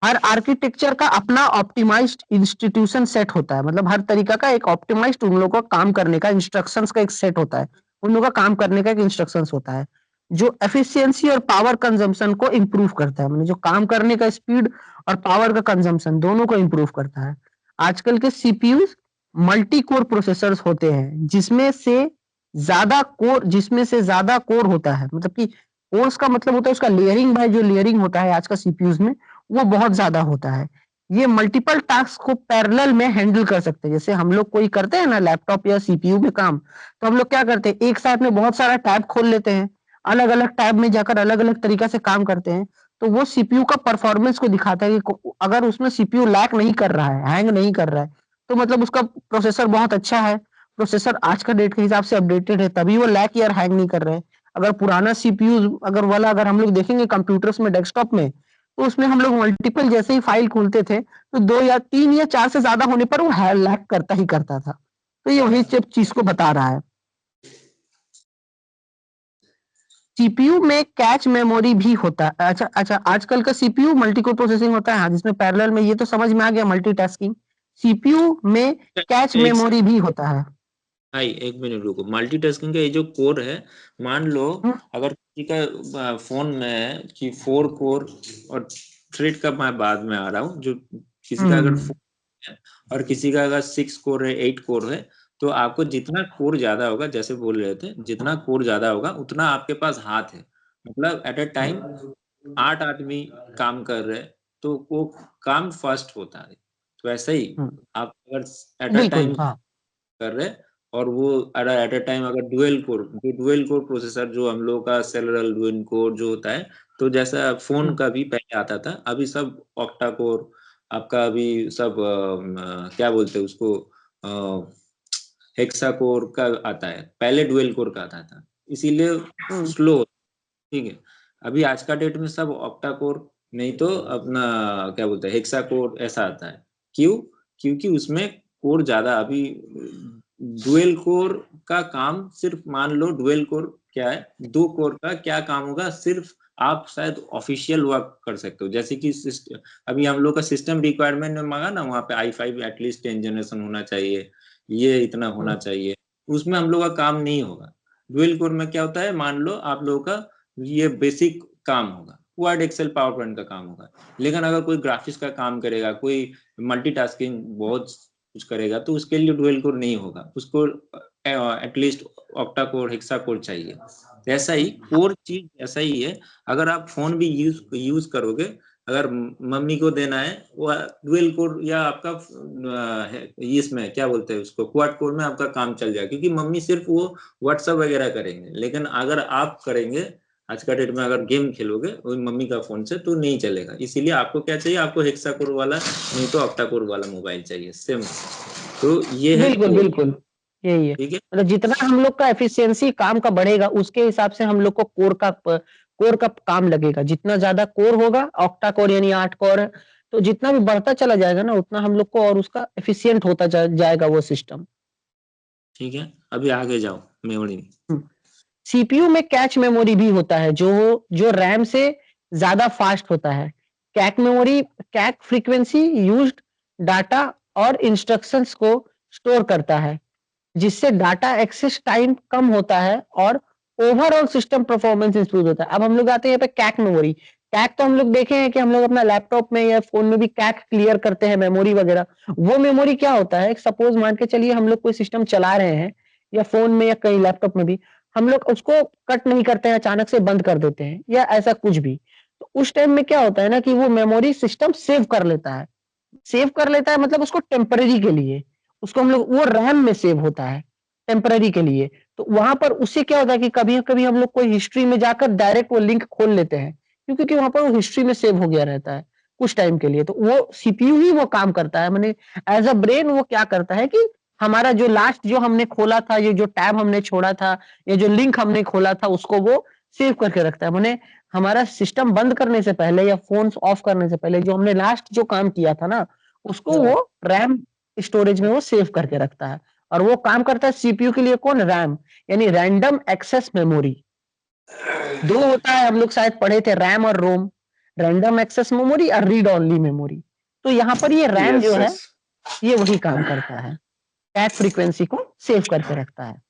हर आर्किटेक्चर का अपना ऑप्टिमाइज्ड इंस्टीट्यूशन सेट होता है, मतलब हर तरीका का एक ऑप्टिमाइज्ड उन लोगों का काम करने का इंस्ट्रक्शंस का एक सेट होता है, उन लोगों का काम करने का एक इंस्ट्रक्शंस होता है जो एफिशिएंसी और पावर कंजम्पशन को इम्प्रूव करता है, मतलब जो काम करने का स्पीड और पावर का कंजम्पशन दोनों को इम्प्रूव करता है। आजकल के सीपीयू मल्टी कोर प्रोसेसर्स होते हैं जिसमें से ज्यादा कोर होता है, मतलब कि कोर्स का मतलब होता है उसका लेयरिंग बाय जो लेयरिंग होता है आज का सीपीयूज में वो बहुत ज्यादा होता है। ये मल्टीपल टास्क को पैरेलल में हैंडल कर सकते हैं। जैसे हम लोग कोई करते हैं ना लैपटॉप या सीपीयू में काम, तो हम लोग क्या करते हैं, एक साथ में बहुत सारा टैब खोल लेते हैं, अलग अलग टैब में जाकर अलग अलग तरीका से काम करते हैं। तो वो सीपीयू का परफॉर्मेंस को दिखाता है कि अगर उसमें सीपीयू लैग नहीं कर रहा है, हैंग नहीं कर रहा है, तो मतलब उसका प्रोसेसर बहुत अच्छा है, प्रोसेसर आज का डेट के हिसाब से अपडेटेड है, तभी वो लैग या हैंग नहीं कर रहे हैं। अगर पुराना सीपीयू अगर हम लोग देखेंगे कंप्यूटर्स में, डेस्कटॉप में, तो उसमें हम लोग मल्टीपल जैसे ही फाइल खोलते थे तो 2 या 3 या 4 से ज्यादा होने पर वो लैग करता ही करता था। तो ये वही चीज को बता रहा है। सीपीयू में कैच मेमोरी भी होता है। अच्छा, आजकल का सीपीयू मल्टीकोर प्रोसेसिंग होता है, हाँ, जिसमें पैरेलल में, ये तो समझ में आ गया मल्टीटास्किंग। सीपीयू में कैच
एक
मेमोरी भी होता है।
भाई एक मिनट रुको, मल्टीटास्किंग का ये जो कोर है, मान लो अगर किसी का फोन में है कि 4 कोर और थ्रेड का मैं बाद में आ रहा हूँ, जो किसी का अगर फोन है और किसी का अगर 6 कोर है, 8 कोर है, तो आपको जितना कोर ज्यादा होगा, जैसे बोल रहे थे, जितना कोर ज्यादा होगा उतना आपके पास हाथ है, मतलब एट अ टाइम 8 आदमी काम कर रहे हैं तो वो काम फास्ट होता है। तो ऐसा ही आप अगर एट अ टाइम कर रहे और वो एट अ टाइम अगर डुअल कोर प्रोसेसर जो हम लोग का सेलुलर डुअल कोर जो होता है, तो जैसा फोन का भी पहले आता था, अभी सब ऑक्टा कोर आपका अभी सब क्या बोलते हैं उसको, हेक्सा कोर का आता है, पहले डुअल कोर का आता था, इसीलिए स्लो। ठीक है, अभी आज का डेट में सब ऑक्टा कोर नहीं तो अपना क्या बोलते हैं हेक्सा कोर ऐसा आता है। क्यों? क्योंकि उसमें कोर ज्यादा, अभी डुअल कोर का काम सिर्फ, मान लो डुअल कोर क्या है, 2 कोर का क्या काम होगा, सिर्फ आप शायद ऑफिशियल वर्क कर सकते हो, जैसे कि अभी हम लोग का सिस्टम रिक्वायरमेंट में मांगा ना, वहाँ पे i5 एटलीस्ट 10 जनरेशन होना चाहिए, ये इतना होना चाहिए, उसमें हम लोग का काम नहीं होगा। डुअल कोर में क्या होता है, मान लो आप लोगों का ये बेसिक काम होगा, वर्ड एक्सेल पावर पॉइंट का काम होगा, लेकिन अगर कोई ग्राफिक्स का काम करेगा, कोई मल्टीटास्किंग बहुत कुछ करेगा, तो उसके लिए डुअल कोर नहीं होगा, उसको at least octa core, hexa core चाहिए। ऐसा ही कोर चीज ऐसा ही है, अगर आप फोन भी यूज करोगे, अगर मम्मी को देना है, वो डुअल कोर या आपका इसमें क्या बोलते हैं उसको, क्वाड कोर में आपका काम चल जाएगा, क्योंकि मम्मी सिर्फ वो व्हाट्सएप वगैरह करेंगे, लेकिन अगर आप करेंगे आज का डेट में, अगर गेम खेलोगे वो मम्मी का फोन से, तो नहीं चलेगा। इसीलिए आपको क्या चाहिए, आपको हेक्सा कोर वाला नहीं तो ऑक्टा कोर वाला मोबाइल चाहिए, सेम। तो ये है
बिल्कुल यही है,
ठीक है।
मतलब जितना हम लोग का एफिशिएंसी काम का बढ़ेगा उसके हिसाब से हम लोग को कोर का काम लगेगा। जितना ज्यादा कोर होगा, ऑक्टा कोर यानी 8 कोर है, तो जितना भी बढ़ता चला जाएगा ना, उतना हम लोग को और उसका एफिशिएंट होता जाएगा वो सिस्टम।
ठीक है, अभी आगे जाओ मेमोरी में।
सीपीयू में कैच मेमोरी भी होता है जो रैम से ज्यादा फास्ट होता है। कैक फ्रीक्वेंसी यूज्ड डाटा और इंस्ट्रक्शंस को स्टोर करता है, जिससे डाटा एक्सेस टाइम कम होता है और ओवरऑल सिस्टम परफॉर्मेंस इंप्रूव होता है। अब हम लोग आते हैं यहाँ पे कैक मेमोरी। कैक तो हम लोग देखे हैं कि हम लोग अपना लैपटॉप में या फोन में भी कैक क्लियर करते हैं मेमोरी वगैरह। वो मेमोरी क्या होता है, सपोज मान के चलिए हम लोग कोई सिस्टम चला रहे हैं या फोन में या कहीं लैपटॉप में भी, हम लोग उसको कट नहीं करते हैं, अचानक से बंद कर देते हैं या ऐसा कुछ भी, तो उस टाइम में क्या होता है ना कि वो मेमोरी सिस्टम सेव कर लेता है। सेव कर लेता है मतलब उसको टेम्पररी के लिए, उसको हम लोग वो रैम में सेव होता है टेम्पररी के लिए। तो वहां पर उससे क्या होता है कि कभी कभी हम लोग कोई हिस्ट्री में जाकर डायरेक्ट वो लिंक खोल लेते हैं, क्योंकि वहां पर वो हिस्ट्री में सेव हो गया रहता है कुछ टाइम के लिए। तो वो सीपीयू ही वो काम करता है, माने एज अ ब्रेन वो क्या करता है कि हमारा जो लास्ट जो हमने खोला था, ये जो टैब हमने छोड़ा था, ये जो लिंक हमने खोला था, उसको वो सेव करके रखता है। माने हमारा सिस्टम बंद करने से पहले या फोन ऑफ करने से पहले जो हमने लास्ट जो काम किया था ना, उसको वो रैम स्टोरेज में वो सेव करके रखता है, और वो काम करता है सीपीयू के लिए कौन, रैम, यानी रैंडम एक्सेस मेमोरी। दो होता है, हम लोग शायद पढ़े थे, रैम और रोम, रैंडम एक्सेस मेमोरी और रीड ओनली मेमोरी। तो यहाँ पर ये रैम
Yes,
जो है
yes.
ये वही काम करता है, कैश फ्रीक्वेंसी को सेव करके रखता है,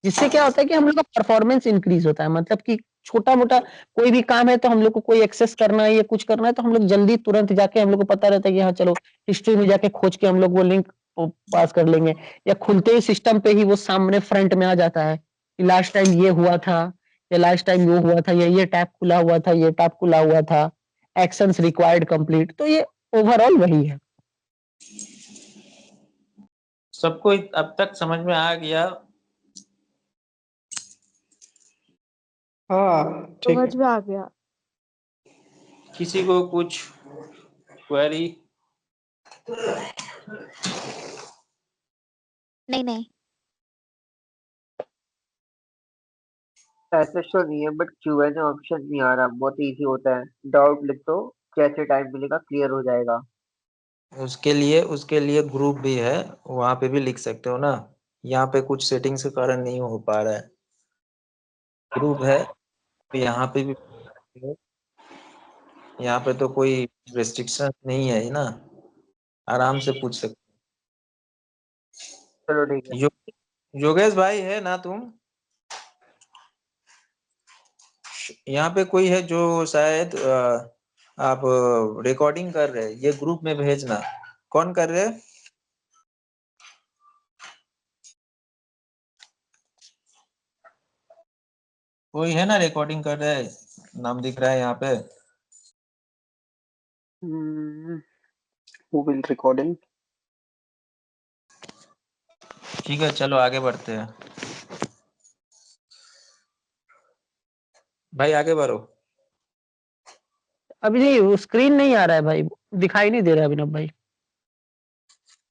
जिससे क्या होता है कि हम लोग का परफॉर्मेंस इंक्रीज होता है। मतलब कि छोटा मोटा कोई भी काम है तो हम लोग को कोई एक्सेस करना है या कुछ करना है तो हम लोग जल्दी तुरंत जाके, हम लोग को पता रहता है कि हाँ चलो हिस्ट्री में जाके खोज के हम लोग वो लिंक पास कर लेंगे, या खुलते ही सिस्टम पे ही वो सामने फ्रंट में आ जाता है कि लास्ट टाइम ये हुआ था, या लास्ट टाइम वो हुआ था, या ये टैब खुला हुआ था, ये टैब खुला हुआ था, एक्शंस रिक्वायर्ड कंप्लीट। तो ये ओवरऑल वही है।
सबको अब तक समझ में आ गया?
हाँ ठीक है।
समझ में आ गया।
किसी को कुछ क्वेरी?
नहीं
ऐसे शो नहीं है, बट क्यूए में ऑप्शन नहीं आ रहा, बहुत इजी होता है। डाउट लिख दो, जैसे टाइम मिलेगा क्लियर हो जाएगा।
उसके लिए ग्रुप भी है, वहां पे भी लिख सकते हो ना। यहाँ पे कुछ सेटिंग्स के कारण नहीं हो पा रहा है। ग्रुप है, यहाँ पे भी, यहाँ पे तो कोई रेस्ट्रिक्शन नहीं है ना, आराम से पूछ सकते
चलो ठीक है।
हो। योगेश भाई है ना तुम? यहाँ पे कोई है जो शायद आप रिकॉर्डिंग कर रहे हैं, ये ग्रुप में भेजना। कौन कर रहे हैं? कोई है ना रिकॉर्डिंग कर रहे हैं, नाम दिख रहा है यहाँ पे।
Who will recording?
ठीक है, चलो आगे बढ़ते हैं। भाई आगे बढ़ो।
अभी नहीं, स्क्रीन नहीं आ रहा है भाई, दिखाई नहीं दे रहा है अभिनव भाई।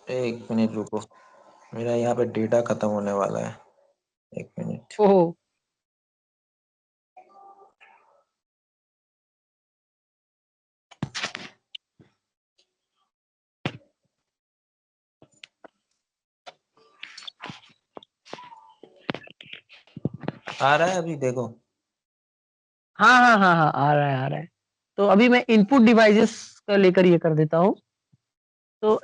एक मिनट रुको, मेरा यहाँ पे डेटा खत्म होने वाला है, एक मिनट।
ओहो,
आ रहा है अभी देखो।
हाँ हाँ हाँ हाँ, आ रहा है आ रहा है। तो अभी मैं इनपुट डिवाइसेस का लेकर ये कर देता हूँ। तो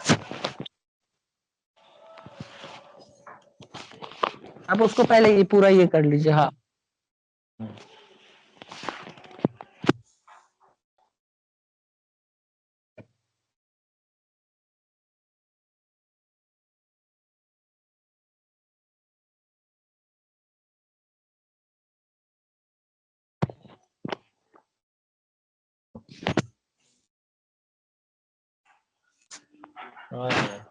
आप उसको पहले ये पूरा ये कर लीजिए। हाँ,
आ गया।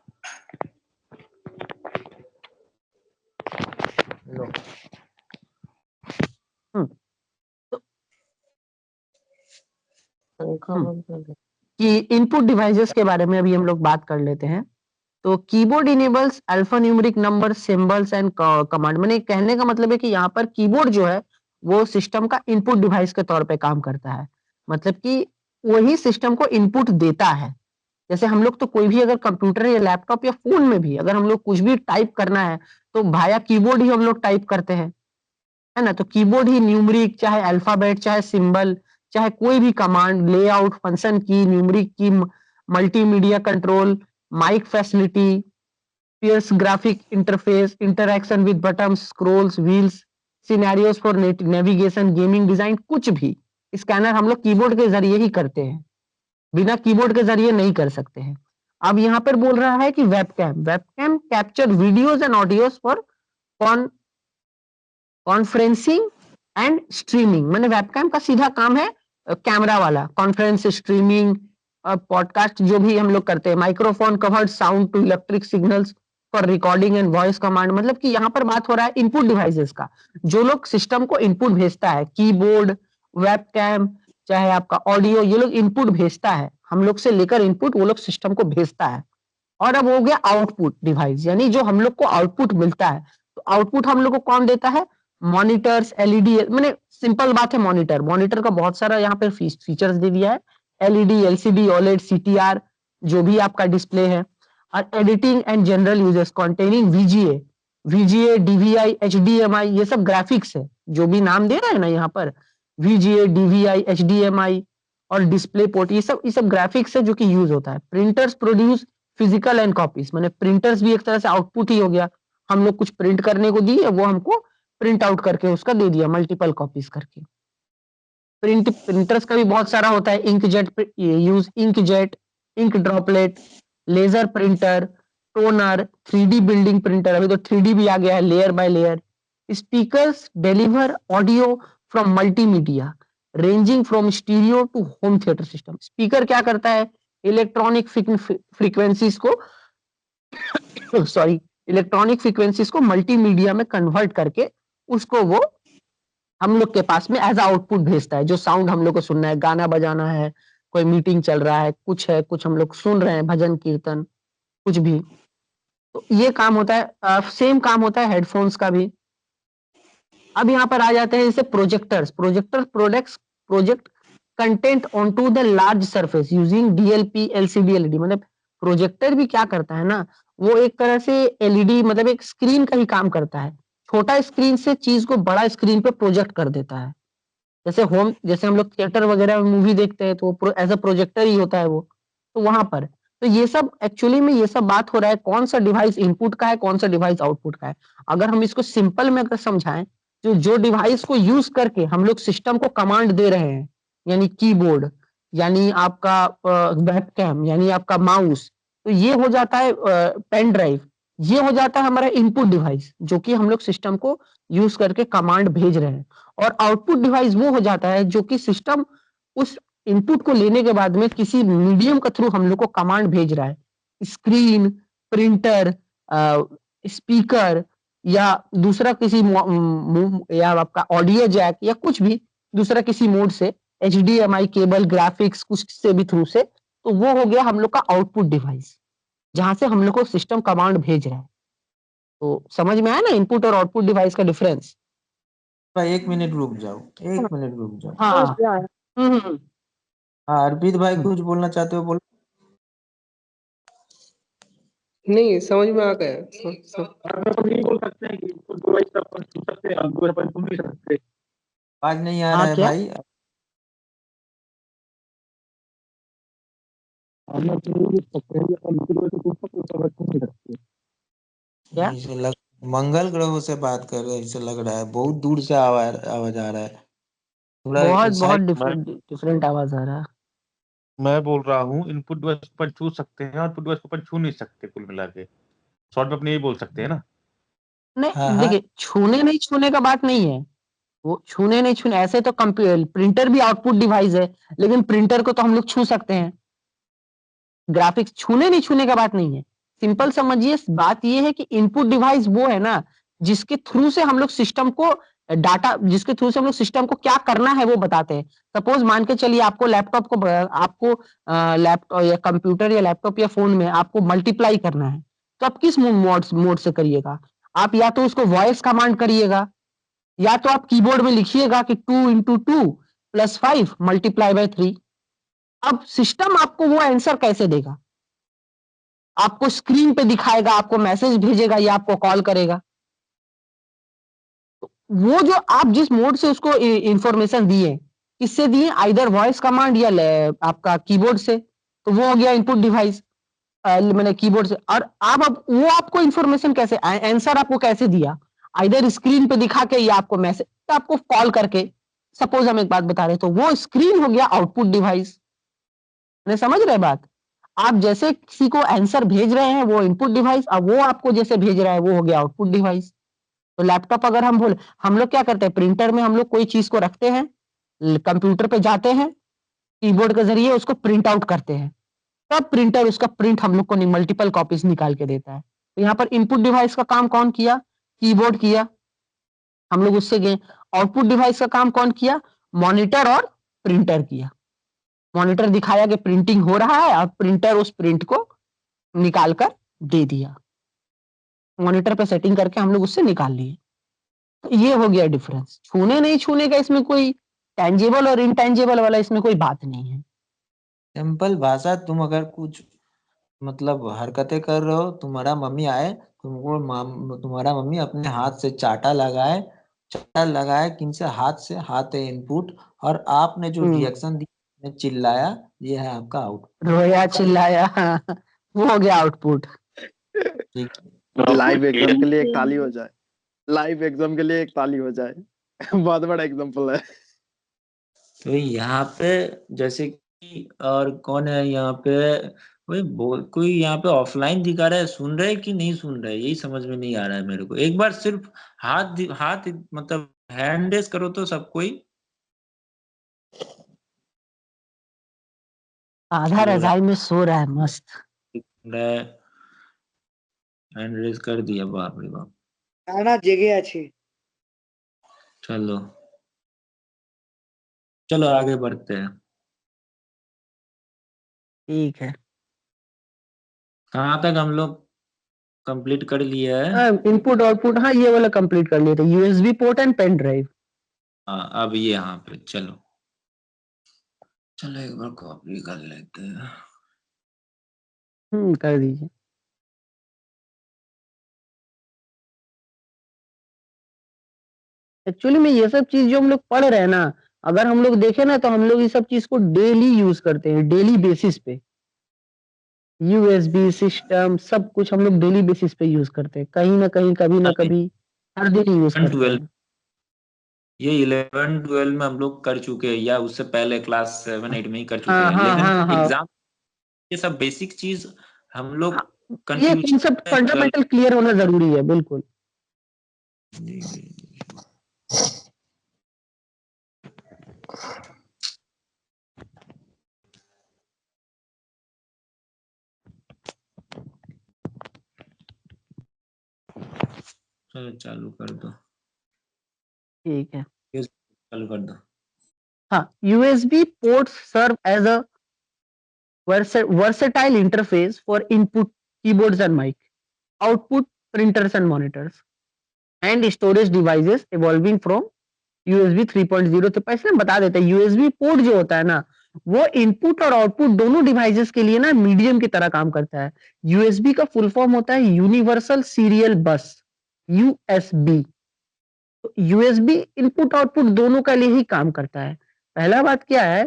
लो।
कि इनपुट डिवाइसेस के बारे में अभी हम लोग बात कर लेते हैं। तो keyboard enables alpha numeric number symbols and command. मैंने कहने का मतलब है कि यहाँ पर कीबोर्ड जो है वो सिस्टम का इनपुट डिवाइस के तौर पे काम करता है। मतलब कि वही सिस्टम को इनपुट देता है। जैसे हम लोग तो कोई भी अगर कंप्यूटर या लैपटॉप या फोन में भी अगर हम लोग कुछ भी टाइप करना है तो भाया कीबोर्ड ही हम लोग टाइप करते हैं, है ना। तो कीबोर्ड ही न्यूमरिक, चाहे अल्फाबेट, चाहे सिंबल, चाहे कोई भी कमांड, लेआउट, फंक्शन की, न्यूमरिक की, multimedia control, mic facility, Pierce graphic interface, interaction with buttons, scrolls, wheels, scenarios for navigation, gaming design, कुछ भी स्कैनर हम लोग कीबोर्ड के जरिए ही करते हैं, बिना कीबोर्ड के जरिए नहीं कर सकते हैं। अब यहाँ पर बोल रहा है कि webcam capture videos and audios for conferencing and streaming. मैंने वेबकैम का सीधा काम है कैमरा वाला, कॉन्फ्रेंस, स्ट्रीमिंग, पॉडकास्ट जो भी हम लोग करते हैं। Microphone covered sound to electric signals for recording and voice command. मतलब कि यहाँ पर बात हो रहा है इनपुट डिवाइसेस का, जो लोग सिस्टम को इनपुट भेजता है, कीबोर्ड, वेबकैम, चाहे आपका ऑडियो, ये लोग इनपुट भेजता है हम लोग से लेकर इनपुट वो लोग सिस्टम को भेजता है। और अब हो गया आउटपुट डिवाइस, यानी जो हम लोग को आउटपुट मिलता है। तो आउटपुट हम लोग को कौन देता है? Monitors, LED. मैंने सिंपल बात है, मॉनिटर का बहुत सारा यहाँ पे फीचर्स दे दिया है। एलईडी, एलसीडी, ओलेड, सीटीआर, जो भी आपका डिस्प्ले है, और editing and general uses containing VGA, DVI, HDMI, ये सब ग्राफिक्स है, जो भी नाम दे रहे हैं ना यहाँ पर, VGA, DVI, HDMI और डिस्प्ले पोर्ट, ये सब ग्राफिक्स है जो कि यूज होता है। Printers produce physical and copies, मैंने प्रिंटर्स भी एक तरह से आउटपुट ही हो गया, हम लोग कुछ प्रिंट करने को दिए, वो हमको प्रिंट आउट करके उसका दे दिया मल्टीपल कॉपीज करके। प्रिंटर्स का भी बहुत सारा होता है, inkjet use, inkjet, ink droplet, laser printer, toner, 3D building printer, अभी तो 3D भी आ गया है, layer by layer. Speakers deliver audio from multimedia ranging from stereo to home theatre system. Speaker क्या करता है, इलेक्ट्रॉनिक फ्रीक्वेंसीज को सॉरी इलेक्ट्रॉनिक फ्रीक्वेंसीज को मल्टीमीडिया में कन्वर्ट करके उसको वो हम लोग के पास में एज आउटपुट भेजता है। जो साउंड हम लोग को सुनना है, गाना बजाना है, कोई मीटिंग चल रहा है, कुछ हम लोग सुन रहे हैं, भजन कीर्तन कुछ भी, तो ये काम होता है। सेम काम होता है हेडफोन्स का भी। अब यहाँ पर आ जाते हैं जैसे projectors project content onto the large surface using DLP, LCD, LED। मतलब प्रोजेक्टर भी क्या करता है ना, वो एक तरह से LED मतलब एक स्क्रीन का ही काम करता है, छोटा स्क्रीन से चीज को बड़ा स्क्रीन पे प्रोजेक्ट कर देता है। जैसे हम लोग थिएटर वगैरह में मूवी देखते हैं तो एज अ प्रोजेक्टर ही होता है वो, तो वहां पर तो ये सब एक्चुअली में ये सब बात हो रहा है कौन सा डिवाइस इनपुट का है, कौन सा डिवाइस आउटपुट का है। अगर हम इसको सिंपल में अगर समझाएं, जो डिवाइस को यूज करके हम लोग सिस्टम को कमांड दे रहे हैं, यानी कीबोर्ड, यानी आपका वेबकैम, यानी आपका माउस, तो ये हो जाता है पेन ड्राइव, ये हो जाता है हमारा इनपुट डिवाइस जो कि हम लोग सिस्टम को यूज करके कमांड भेज रहे हैं। और आउटपुट डिवाइस वो हो जाता है जो कि सिस्टम उस इनपुट को लेने के बाद में किसी मीडियम के थ्रू हम लोग को कमांड भेज रहा है, स्क्रीन, प्रिंटर, स्पीकर, या दूसरा किसी या आपका ऑडियो जैक, या कुछ भी दूसरा किसी मोड से, HDMI केबल, ग्राफिक्स कुछ से भी थ्रू से, तो वो हो गया हम लोग का आउटपुट डिवाइस, जहां से हम लोग को सिस्टम कमांड भेज रहा है। तो समझ में आया ना इनपुट और आउटपुट डिवाइस का डिफरेंस?
भाई 1 मिनट रुक जाओ, 1 मिनट रुक जाओ।
हाँ।
हाँ अर्पित भाई कुछ बोलना चाहते हो, बोलो।
नहीं समझ में आ गया।
नहीं बोल सकते हैं कि इनपुट डिवाइस का अपन छू सकते हैं, आउटपुट अपन छू नहीं सकते।
आवाज नहीं आ
हाँ,
रहा है
क्या?
भाई।
हम लोग छू नहीं सकते हैं, अपन इनपुट डिवाइस को छू सकते हैं, अपन छू नहीं सकते।
क्या?
इसे मंगल ग्रहों से बात कर रहे हैं, इसे लग रहा है बहुत दूर से आवाज आ रहा है, थोड़ा
बहुत
साइड।
डिफरेंट आवाज आ रहा है।
मैं बोल रहा हूँ इनपुट डिवाइस को अपन छू सकते हैं, आउटपुट डिवाइस को अपन छू नहीं सकते। कुल मिला के शॉर्ट में अपने यही बोल सकते हैं ना।
नहीं,
हाँ
देखिए छूने नहीं छूने का बात नहीं है, वो छूने नहीं छूने, ऐसे तो प्रिंटर भी आउटपुट डिवाइस है, लेकिन प्रिंटर को तो हम लोग छू सकते हैं। ग्राफिक्स छूने नहीं छूने का बात नहीं है, सिंपल समझिए, बात ये है कि इनपुट डिवाइस वो है ना जिसके थ्रू से हम लोग सिस्टम को डाटा, जिसके थ्रू से हम लोग सिस्टम को क्या करना है वो बताते हैं। सपोज मान के चलिए आपको लैपटॉप या कंप्यूटर या लैपटॉप या फोन में आपको मल्टीप्लाई करना है, तो आप किस मोड से करिएगा? आप या तो उसको वॉइस कमांड करिएगा, या तो आप कीबोर्ड में लिखिएगा कि 2 × 2 + 5 × 3। अब सिस्टम आपको वो आंसर कैसे देगा? आपको स्क्रीन पे दिखाएगा, आपको मैसेज भेजेगा, या आपको कॉल करेगा? वो जो आप जिस मोड से उसको इंफॉर्मेशन दिए, किससे दिए? आइदर वॉइस कमांड या आपका कीबोर्ड से, तो वो हो गया इनपुट डिवाइस, मैंने कीबोर्ड से। और आप अब वो आपको इंफॉर्मेशन कैसे, आंसर आपको कैसे दिया? आइदर स्क्रीन पे दिखा के, या आपको मैसेज, आपको कॉल करके। सपोज हम एक बात बता रहे हैं, तो वो स्क्रीन हो गया आउटपुट डिवाइस। समझ रहे बात? आप जैसे किसी को आंसर भेज रहे हैं वो इनपुट डिवाइस, अब वो आपको जैसे भेज रहा है वो हो गया आउटपुट डिवाइस। तो लैपटॉप अगर हम लोग क्या करते हैं, प्रिंटर में हम लोग कोई चीज को रखते हैं, कंप्यूटर पे जाते हैं, कीबोर्ड के जरिए उसको प्रिंट आउट करते हैं, तब प्रिंटर उसका प्रिंट हम लोग को मल्टीपल कॉपीज निकाल के देता है। तो यहाँ पर इनपुट डिवाइस का काम कौन किया? कीबोर्ड किया, हम लोग उससे गए। आउटपुट डिवाइस का काम कौन किया? मॉनिटर और प्रिंटर किया। मॉनिटर दिखाया कि प्रिंटिंग हो रहा है, और प्रिंटर उस प्रिंट को निकाल कर दे दिया। मॉनिटर पे सेटिंग करके हम लोग उससे निकाल लिए। तो ये हो गया डिफरेंस। छूने नहीं छूने का इसमें कोई टेंजिबल और इनटेंजिबल वाला इसमें कोई बात नहीं है।
सिंपल भाषा, तुम अगर कुछ मतलब हरकतें कर रहे हो, तुम्हारा मम्मी आए, तुम्हारा मम्मी अपने हाथ से चाटा लगाए किनसे, हाथ से, हाथ है इनपुट, और आपने जो रिएक्शन दिया, चिल्लाया, ये है आपका आउटपुट।
रोया चिल्लाया वो हो गया आउटपुट।
ठीक
लाइव एग्जाम के लिए एक ताली हो जाए, लाइव एग्जाम के लिए एक ताली हो जाए। बहुत बड़ा एग्जाम्पल है।
तो यहाँ पे जैसे कि, और कौन है यहाँ पे, कोई यहाँ पे ऑफलाइन दिखा रहा है, सुन रहे कि नहीं सुन रहे, यही समझ में नहीं आ रहा है मेरे को। एक बार सिर्फ हाथ मतलब हैंड रेस करो तो सब कोई।
आधा रजाई में सो रहा है मस्त।
हैंड रेस कर दिया, बाप रे बाप।
ना जगह अच्छी।
चलो चलो आगे बढ़ते हैं।
ठीक है,
कहाँ तक हम लोग कंप्लीट कर लिए है?
इनपुट आउटपुट, हाँ ये वाला कंप्लीट कर लिए थे, USB port and pen drive.
हाँ अब ये यहाँ पे चलो एक बार कॉपी कर लेते हैं।
कर दीजिए। एक्चुअली में ये सब चीज जो हम लोग पढ़ रहे हैं ना, अगर हम लोग देखें ना तो हम लोग ये सब चीज को डेली यूज करते हैं, डेली बेसिस पे। यूएसबी सिस्टम सब कुछ हम लोग डेली बेसिस पे यूज करते हैं, कहीं ना कहीं, कभी ना कभी, हर दिन यूज करते हैं।
ये 11 12 में हम लोग कर चुके हैं, या उससे पहले क्लास 7 8 में ही कर चुके
हाँ
हैं,
हाँ
लेकिन
हाँ हाँ,
एग्जाम ये सब बेसिक चीज हम लोग
ये
कंफ्यूज
कॉन्सेप्ट फंडामेंटल क्लियर होना जरूरी है, बिल्कुल।
चलो चालू कर दो।
ठीक है,
चालू कर दो।
हाँ, USB ports serve as a versatile interface for input keyboards and mic, output printers and monitors, and storage devices evolving from USB 3.0। तो पैसे बता देते हैं, USB पोर्ट जो होता है ना, वो इनपुट और आउटपुट दोनों डिवाइसेस के लिए ना मीडियम की तरह काम करता है। USB का फुल फॉर्म होता है यूनिवर्सल सीरियल बस, USB। तो USB इनपुट आउटपुट दोनों के लिए ही काम करता है। पहला बात क्या है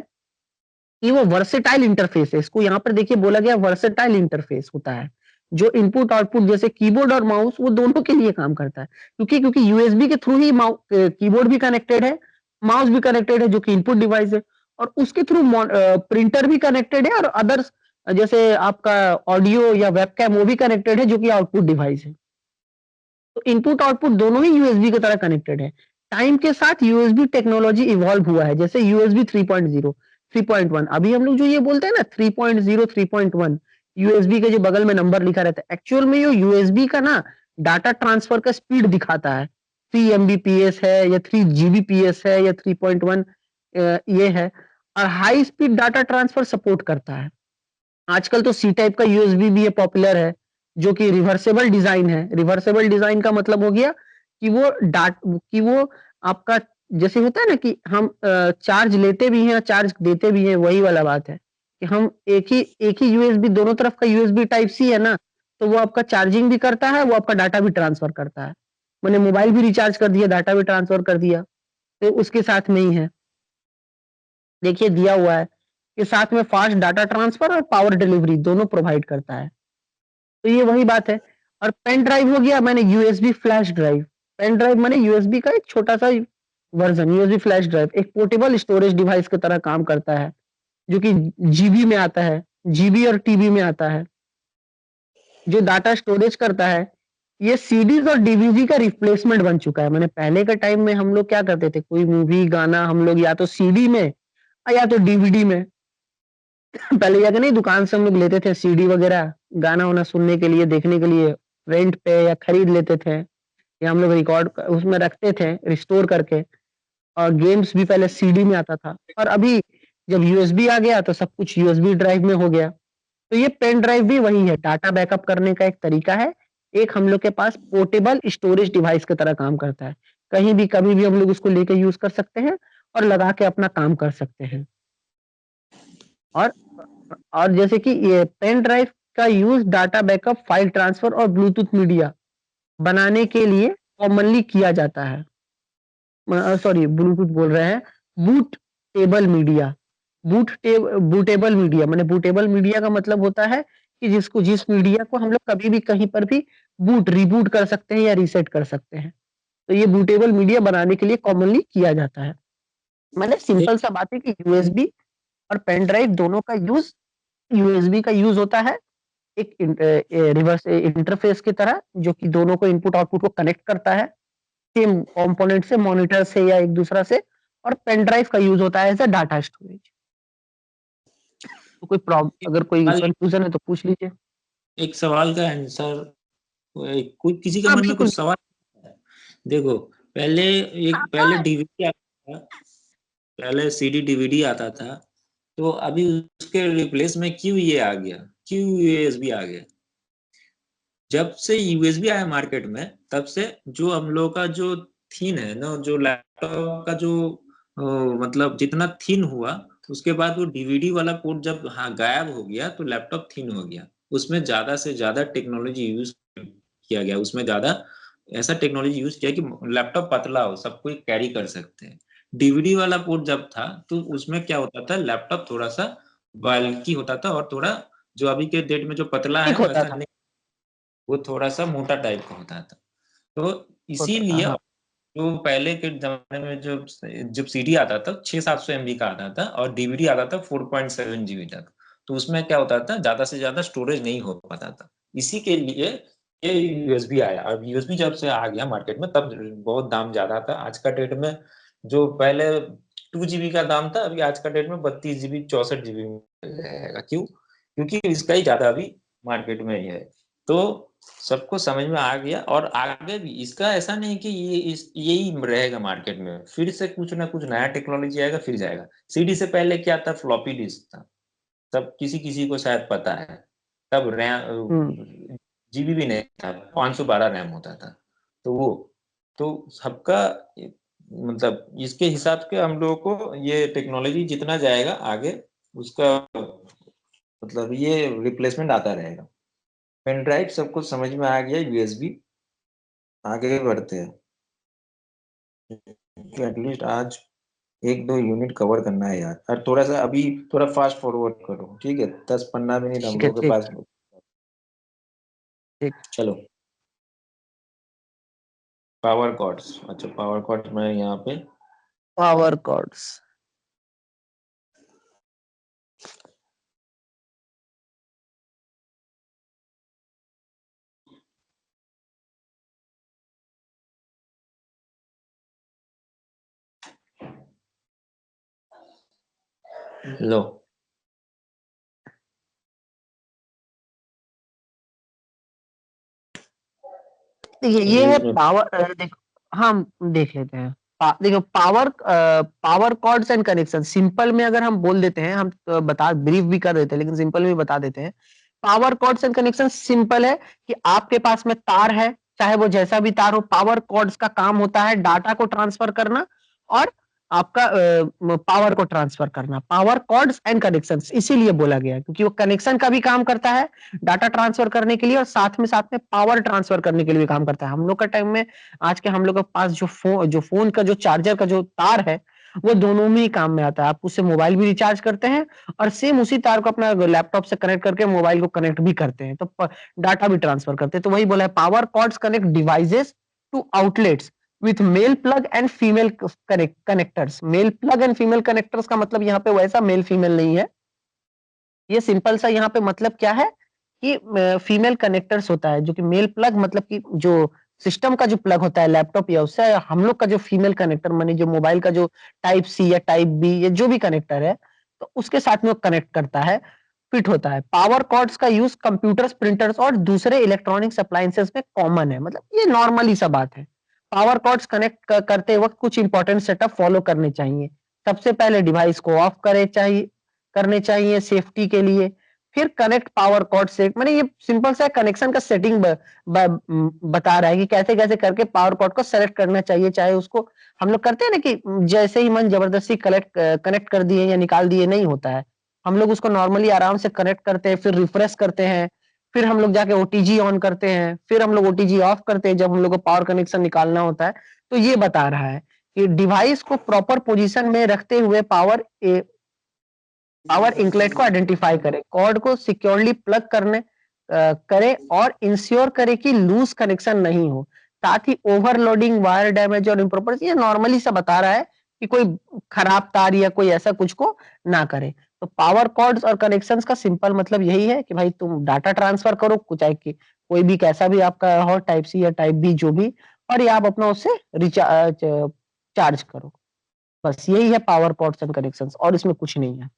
कि वो वर्सेटाइल इंटरफेस है, इसको यहाँ पर देखिए बोला गया वर्सेटाइल इंटरफेस होता है, जो इनपुट आउटपुट जैसे कीबोर्ड और माउस वो दोनों के लिए काम करता है, क्योंकि यूएसबी के थ्रू ही कीबोर्ड भी कनेक्टेड है, माउस भी कनेक्टेड है जो कि इनपुट डिवाइस है, और उसके थ्रू प्रिंटर भी कनेक्टेड है, और अदर्स जैसे आपका ऑडियो या वेबकैम वो भी कनेक्टेड है जो कि आउटपुट डिवाइस है। तो इनपुट आउटपुट दोनों ही यूएसबी की तरह कनेक्टेड है। टाइम के साथ यूएसबी टेक्नोलॉजी इवॉल्व हुआ है, जैसे यूएसबी 3.0 3.1, अभी हम लोग जो ये बोलते हैं ना 3.0 3.1, यूएसबी के जो बगल में नंबर लिखा रहता है, एक्चुअल में ये यूएसबी का ना डाटा ट्रांसफर का स्पीड दिखाता है, 3 Mbps है या 3 Gbps है या 3.1 ये है, और high speed data transfer support करता है। आजकल तो सी टाइप का यूएसबी भी पॉपुलर है, जो कि रिवर्सेबल डिजाइन है। रिवर्सेबल डिजाइन का मतलब हो गया कि वो आपका जैसे होता है ना कि हम चार्ज लेते भी हैं चार्ज देते भी हैं, वही वाला बात है कि हम एक ही यूएसबी, दोनों तरफ का यूएसबी टाइप सी है ना, तो वो आपका चार्जिंग भी करता है, वो आपका डाटा भी ट्रांसफर करता है। मैंने मोबाइल भी रिचार्ज कर दिया, डाटा भी ट्रांसफर कर दिया, तो उसके साथ में ही है, देखिए दिया हुआ है कि साथ में फास्ट डाटा ट्रांसफर और पावर डिलीवरी दोनों प्रोवाइड करता है। तो ये वही बात है। और पेन ड्राइव हो गया, मैंने USB flash drive, pen drive मैंने यूएसबी का एक छोटा सा वर्जन, यूएसबी फ्लैश ड्राइव एक पोर्टेबल स्टोरेज डिवाइस की तरह काम करता है, जो कि जीबी में आता है, जीबी और टीबी में आता है, जो डाटा स्टोरेज करता है। ये सीडीज और डीवीडी का रिप्लेसमेंट बन चुका है। मैंने पहले के टाइम में हम लोग क्या करते थे, कोई मूवी गाना हम लोग या तो सीडी में या तो डीवीडी में पहले या नहीं दुकान से हम लोग लेते थे सीडी वगैरह, गाना वाना सुनने के लिए, देखने के लिए रेंट पे या खरीद लेते थे, या हम लोग रिकॉर्ड उसमें रखते थे रिस्टोर करके, और गेम्स भी पहले सीडी में आता था। और अभी जब यूएसबी आ गया तो सब कुछ यूएसबी ड्राइव में हो गया। तो ये पेन ड्राइव भी वही है, डाटा बैकअप करने का एक तरीका है, एक हम लोग के पास पोर्टेबल स्टोरेज डिवाइस की तरह काम करता है, कहीं भी कभी भी हम लोग उसको लेके यूज कर सकते हैं और लगा के अपना काम कर सकते हैं। और जैसे कि ये पेन ड्राइव का use data backup, file transfer और ब्लूटूथ मीडिया बनाने के लिए कॉमनली किया जाता है। सॉरी, ब्लूटूथ बोल रहे हैं, बूटेबल मीडिया। बूटेबल मीडिया माने बूटेबल मीडिया का मतलब होता है कि जिस मीडिया को हम लोग कभी भी कहीं पर भी रिबूट कर सकते हैं या रीसेट कर सकते हैं। तो ये बूटेबल मीडिया बनाने के लिए कॉमनली किया जाता है। मतलब सिंपल सा बात है कि यूएसबी और पेन ड्राइव दोनों का यूज, यूएसबी का यूज होता है एक रिवर्स इंटरफेस की तरह, जो कि दोनों को इनपुट आउटपुट को कनेक्ट करता है सेम कंपोनेंट से, मॉनिटर से या एक दूसरा से। और पेन ड्राइव का यूज होता है एज अ डाटा स्टोरेज। तो कोई प्रॉब्लम, अगर कोई कंफ्यूजन है तो पूछ लीजिए।
एक सवाल का आंसर, कोई किसी के
हाँ
मन में
बिल्कुल।
कुछ सवाल है? देखो, पहले डीवीडी आता था, पहले सीडी डीवीडी आता था, तो अभी उसके रिप्लेस में क्यों ये आ गया, क्यों यूएसबी आ गया? जब से यूएसबी आया मार्केट में, तब से जो हम लोग का जो थीन है ना, जो लैपटॉप का जो मतलब जितना थीन हुआ, उसके बाद वो डीवीडी वाला पोर्ट जब गायब हो गया, तो लैपटॉप थीन हो गया। उसमें ज्यादा से ज्यादा टेक्नोलॉजी यूज किया गया, उसमें ज्यादा ऐसा टेक्नोलॉजी यूज किया कि लैपटॉप पतला हो, सब कोई कैरी कर सकते हैं। डीवीडी वाला पोर्ट जब था, तो उसमें क्या होता था, लैपटॉप थोड़ा सा बल्की होता था, और थोड़ा जो अभी के डेट में जो पतला है
ठीक होता
वैसा
था।
नहीं, वो थोड़ा सा मोटा टाइप का होता था। तो इसीलिए
हाँ।
जो पहले के जमाने में जब सीडी आता था 600-700 MB का आता था, और डीवीडी आता था 4.7 GB तक, तो उसमें क्या होता था, ज्यादा से ज्यादा स्टोरेज नहीं हो पाता था। इसी के लिए ये यूएसबी आया। अब यूएसबी जब से आ गया मार्केट में, तब बहुत दाम ज्यादा था। आज का डेट में जो पहले 2 GB का दाम था, अभी आज का डेट में 32 GB 64 GB मिल जाएगा। क्यों? क्योंकि इसका ही ज्यादा अभी मार्केट में ही है। तो सबको समझ में आ गया, और आगे भी इसका ऐसा नहीं कि यही रहेगा मार्केट में, फिर से कुछ ना कुछ नया टेक्नोलॉजी आएगा, फिर जाएगा। सीडी से पहले क्या था, फ्लॉपी डिस्क था, तब किसी किसी को शायद पता है। तब रैम जीबी भी नहीं था, 512 रैम होता था। तो वो तो सबका मतलब इसके हिसाब से हम लोगों को ये टेक्नोलॉजी जितना जाएगा आगे, उसका मतलब ये रिप्लेसमेंट आता रहेगा। पेन ड्राइव सबको समझ में आ गया, यूएसबी आगे बढ़ते हैं। एटलीस्ट आज 1-2 यूनिट कवर करना है यार, और थोड़ा सा अभी थोड़ा फास्ट फॉरवर्ड करो, ठीक है? 10-15 मिनट हम
ठीक है,
लोग के पास।
ठीक।
चलो, पावर कॉर्ड्स। अच्छा, पावर कॉर्ड्स में यहाँ पे
पावर कॉर्ड्स।
लो,
देखिए ये है पावर। देखो हम देख लेते हैं। देखो power cords and connection, simple में अगर हम बोल देते हैं, हम बता ब्रीफ भी कर देते हैं, लेकिन सिंपल में बता देते हैं। Power cords and connection simple है कि आपके पास में तार है, चाहे वो जैसा भी तार हो। पावर कॉर्ड्स का काम होता है डाटा को ट्रांसफर करना और आपका पावर को ट्रांसफर करना। पावर कॉर्ड्स एंड कनेक्शंस इसीलिए बोला गया है क्योंकि वो कनेक्शन का भी काम करता है डाटा ट्रांसफर करने के लिए, और साथ में पावर ट्रांसफर करने के लिए भी काम करता है। हम लोग का टाइम में, आज के हम लोग के पास जो फोन का जो चार्जर का जो तार है, वो दोनों में ही काम में आता है। आप उससे मोबाइल भी रिचार्ज करते हैं और सेम उसी तार को अपना लैपटॉप से कनेक्ट करके मोबाइल को कनेक्ट भी करते हैं, तो डाटा भी ट्रांसफर करते हैं। तो वही बोला है, power cords connect devices to outlets with male plug and female connectors. Male plug and female connectors का मतलब यहाँ पे वैसा मेल फीमेल नहीं है। ये सिंपल सा यहाँ पे मतलब क्या है कि फीमेल कनेक्टर्स होता है, जो कि मेल प्लग मतलब कि जो सिस्टम का जो प्लग होता है लैपटॉप या उससे, हम लोग का जो फीमेल कनेक्टर माने जो मोबाइल का जो टाइप सी या टाइप बी या जो भी कनेक्टर है, तो उसके साथ में वो कनेक्ट करता है, फिट होता है। पावर कॉर्ड्स का यूज कंप्यूटर्स, प्रिंटर्स और दूसरे इलेक्ट्रॉनिक्स अप्लायंसेस में कॉमन है। मतलब ये नॉर्मली सा बात है। पावर कॉर्ड्स कनेक्ट करते वक्त कुछ इंपॉर्टेंट सेटअप फॉलो करने चाहिए। सबसे पहले डिवाइस को ऑफ करने चाहिए सेफ्टी के लिए। फिर कनेक्ट पावर कॉर्ड से, माने ये सिंपल सा कनेक्शन का सेटिंग बता रहा है कि कैसे कैसे करके पावर कॉर्ड को सेलेक्ट करना चाहिए। चाहे उसको हम लोग करते हैं ना कि जैसे ही मन जबरदस्ती कनेक्ट कर दिए या निकाल दिए, नहीं होता है। हम लोग उसको नॉर्मली आराम से कनेक्ट करते हैं, फिर रिफ्रेश करते हैं, फिर हम लोग जाके ओटीजी ऑन करते हैं, फिर हम लोग ओटीजी ऑफ करते हैं जब हम लोग को पावर कनेक्शन निकालना होता है। तो ये बता रहा है कि डिवाइस को प्रॉपर पोजीशन में रखते हुए पावर इंकलेट को आइडेंटिफाई करे, कॉर्ड को सिक्योरली प्लग करे और इंश्योर करे कि लूज कनेक्शन नहीं हो, साथ ही ओवरलोडिंग, वायर डैमेज और इम्प्रॉपर, ये नॉर्मली सा बता रहा है कि कोई खराब तार या कोई ऐसा कुछ को ना करे। तो पावर कॉर्ड्स और कनेक्शंस का सिंपल मतलब यही है कि भाई तुम डाटा ट्रांसफर करो, कुछ कोई भी कैसा भी आपका हो, टाइप सी या टाइप बी जो भी, और ये आप अपना उससे रिचार्ज चार्ज करो। बस यही है पावर कॉर्ड्स एंड कनेक्शंस, और इसमें कुछ नहीं है।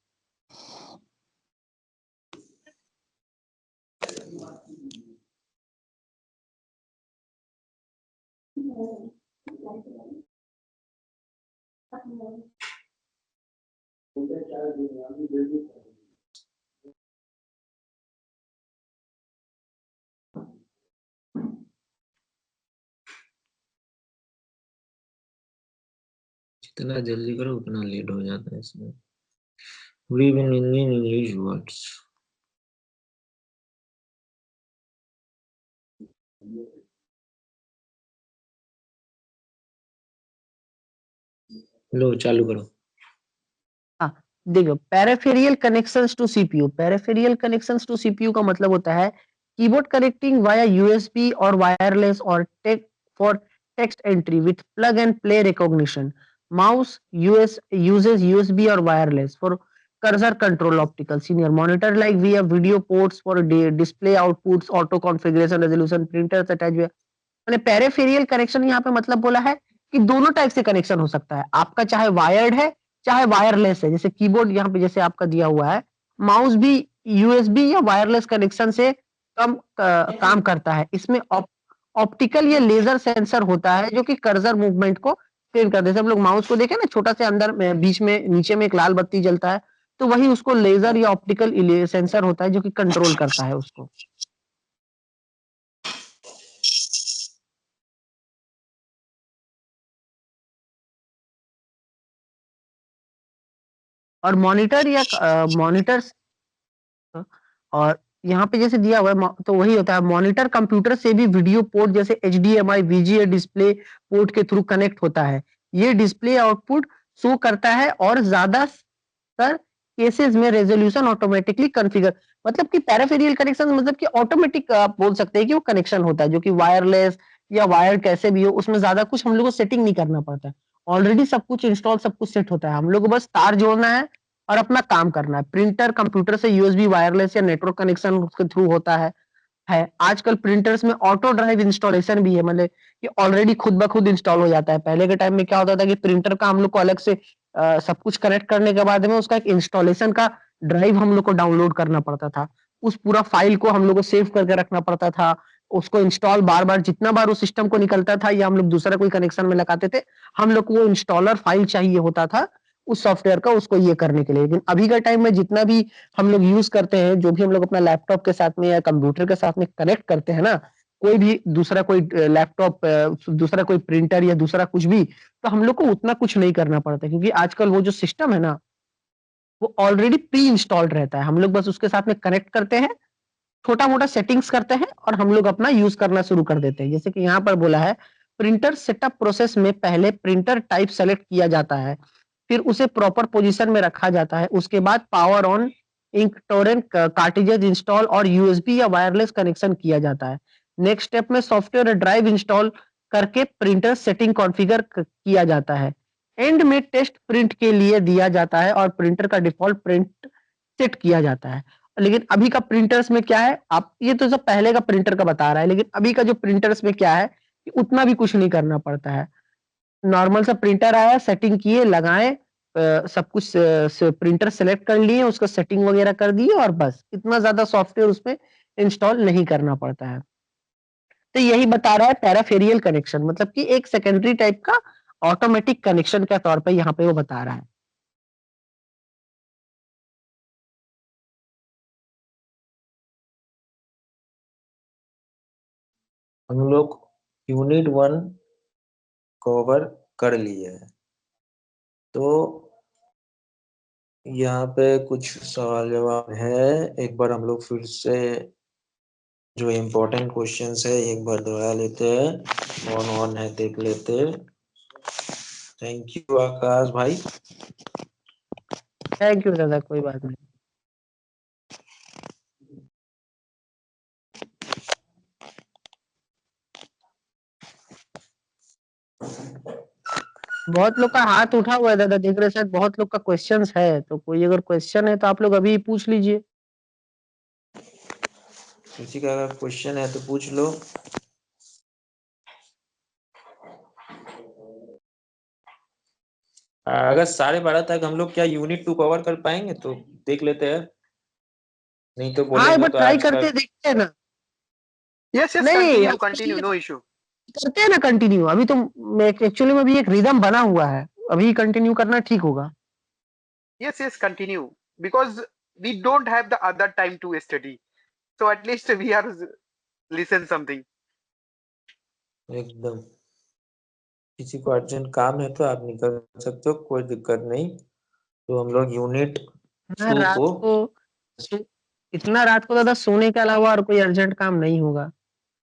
जितना जल्दी करो उतना लेट हो जाता है इसमें। Read in English words. लो चालू करो।
हाँ, देखो, peripheral connections to CPU, peripheral connections to CPU का मतलब होता है कीबोर्ड कनेक्टिंग वाया यूएसबी और वायरलेस और for text entry with plug and play recognition, mouse uses USB or wireless for cursor control, optical senior monitor like we have video ports for display outputs, auto configuration resolution, printers attached मैंने peripheral connection यहाँ पे मतलब बोला है कि दोनों type से connection हो सकता है, आपका चाहे वायर्ड है चाहे वायरलेस है। जैसे कीबोर्ड यहाँ पे जैसे आपका दिया हुआ है, माउस भी यूएसबी या वायरलेस कनेक्शन से काम करता है। इसमें ऑप्टिकल या लेजर सेंसर होता है जो कि कर्सर मूवमेंट को ट्रेन कर देते हैं। हम लोग माउस को देखें ना, छोटा से अंदर में बीच में नीचे में एक लाल बत्ती जलता है, तो वही उसको लेजर या ऑप्टिकल सेंसर होता है जो कि कंट्रोल करता है उसको। और मॉनिटर या मॉनिटर्स, और यहाँ पे जैसे दिया हुआ है तो वही होता है, मॉनिटर कंप्यूटर से भी वीडियो पोर्ट जैसे HDMI VGA डिस्प्ले पोर्ट के थ्रू कनेक्ट होता है। ये डिस्प्ले आउटपुट शो करता है और ज्यादातर केसेस में रेजोल्यूशन ऑटोमेटिकली कॉन्फ़िगर, मतलब कि पेरिफेरियल कनेक्शन मतलब कि ऑटोमेटिक आप बोल सकते हैं कि वो कनेक्शन होता है जो कि वायरलेस या वायर कैसे भी हो, उसमें ज्यादा कुछ हम लोग को सेटिंग नहीं करना पड़ता है। ऑलरेडी सब कुछ इंस्टॉल, सब कुछ सेट होता है, हम लोग को बस तार जोड़ना है और अपना काम करना है। प्रिंटर कंप्यूटर से यूएसबी वायरलेस या नेटवर्क कनेक्शन उसके थ्रू होता है। आजकल प्रिंटर्स में ऑटो ड्राइव इंस्टॉलेशन भी है, मतलब कि ऑलरेडी खुद ब खुद इंस्टॉल हो जाता है। पहले के टाइम में क्या होता था कि प्रिंटर का हम लोग को अलग से सब कुछ कनेक्ट करने के बाद में उसका एक इंस्टॉलेशन का ड्राइव हम लोग को डाउनलोड करना पड़ता था। उस पूरा फाइल को हम लोग को सेव करके रखना पड़ता था। उसको इंस्टॉल बार बार, जितना बार उस सिस्टम को निकलता था या हम लोग दूसरा कोई कनेक्शन में लगाते थे, हम लोग को वो इंस्टॉलर फाइल चाहिए होता था उस सॉफ्टवेयर का, उसको ये करने के लिए। लेकिन अभी का टाइम में जितना भी हम लोग यूज करते हैं, जो भी हम लोग अपना लैपटॉप के साथ में या कंप्यूटर के साथ में कनेक्ट करते हैं ना, कोई भी दूसरा कोई लैपटॉप, दूसरा कोई प्रिंटर या दूसरा कुछ भी, तो हम लोग को उतना कुछ नहीं करना पड़ता, क्योंकि आजकल वो जो सिस्टम है ना, वो ऑलरेडी प्री इंस्टॉल्ड रहता है। हम लोग बस उसके साथ में कनेक्ट करते हैं, छोटा मोटा सेटिंग्स करते हैं और हम लोग अपना यूज करना शुरू कर देते हैं। जैसे कि यहाँ पर बोला है, प्रिंटर सेटअप प्रोसेस में पहले प्रिंटर टाइप सेलेक्ट किया जाता है, फिर उसे प्रॉपर पोजीशन में रखा जाता है। उसके बाद power on, ink torrent cartridges install और यूएसबी या वायरलेस कनेक्शन किया जाता है। नेक्स्ट स्टेप में सॉफ्टवेयर ड्राइव इंस्टॉल करके प्रिंटर सेटिंग कॉन्फ़िगर किया जाता है। एंड में टेस्ट प्रिंट के लिए दिया जाता है और प्रिंटर का डिफॉल्ट प्रिंट सेट किया जाता है। लेकिन अभी का प्रिंटर्स में क्या है, आप ये तो सब पहले का प्रिंटर का बता रहा है, लेकिन अभी का जो प्रिंटर्स में क्या है कि उतना भी कुछ नहीं करना पड़ता है। नॉर्मल सा प्रिंटर आया, सेटिंग किए, लगाए, सब कुछ प्रिंटर सेलेक्ट कर लिए, उसका सेटिंग वगैरह कर दिए और बस, इतना ज्यादा सॉफ्टवेयर उसमें इंस्टॉल नहीं करना पड़ता है। तो यही बता रहा है पैराफेरियल कनेक्शन, मतलब कि एक सेकेंडरी टाइप का ऑटोमेटिक कनेक्शन के तौर पे यहाँ पे वो बता रहा है।
हम लोग यूनिट 1 कवर कर लिए हैं। तो यहाँ पे कुछ सवाल जवाब है, एक बार हम लोग फिर से जो इम्पोर्टेंट क्वेश्चंस है एक बार दोहरा लेते हैं, ऑन है देख लेते। थैंक यू आकाश भाई।
थैंक यू दादा, कोई बात नहीं। बहुत लोग का हाथ उठा हुआ है दादा, देख रहे शायद बहुत लोग का क्वेश्चंस है, तो कोई अगर क्वेश्चन है तो आप लोग अभी पूछ लीजिए।
किसी का अगर क्वेश्चन है तो पूछ लो। अगर 12:30 तक हम लोग क्या यूनिट 2 कवर कर पाएंगे तो देख लेते हैं, नहीं तो
हाँ एक
बोलेंगे
बार
तो
ट्राई
आज का।
करते देखते हैं ना।
Yes, yes,
नहीं
continue, no issue.
करते हैं ना कंटिन्यू, अभी तो एक्चुअली में अभी एक रिदम बना हुआ है, अभी कंटिन्यू करना ठीक होगा।
Yes, yes, continue. Because we don't have the other time to study. So at least we are listen something.
एकदम, किसी को अर्जेंट काम है तो आप निकल सकते हो, कोई दिक्कत नहीं। तो हम लोग यूनिट
हाँ,
2
रात
को
को इतना रात को दादा सोने के अलावा और कोई अर्जेंट काम नहीं होगा।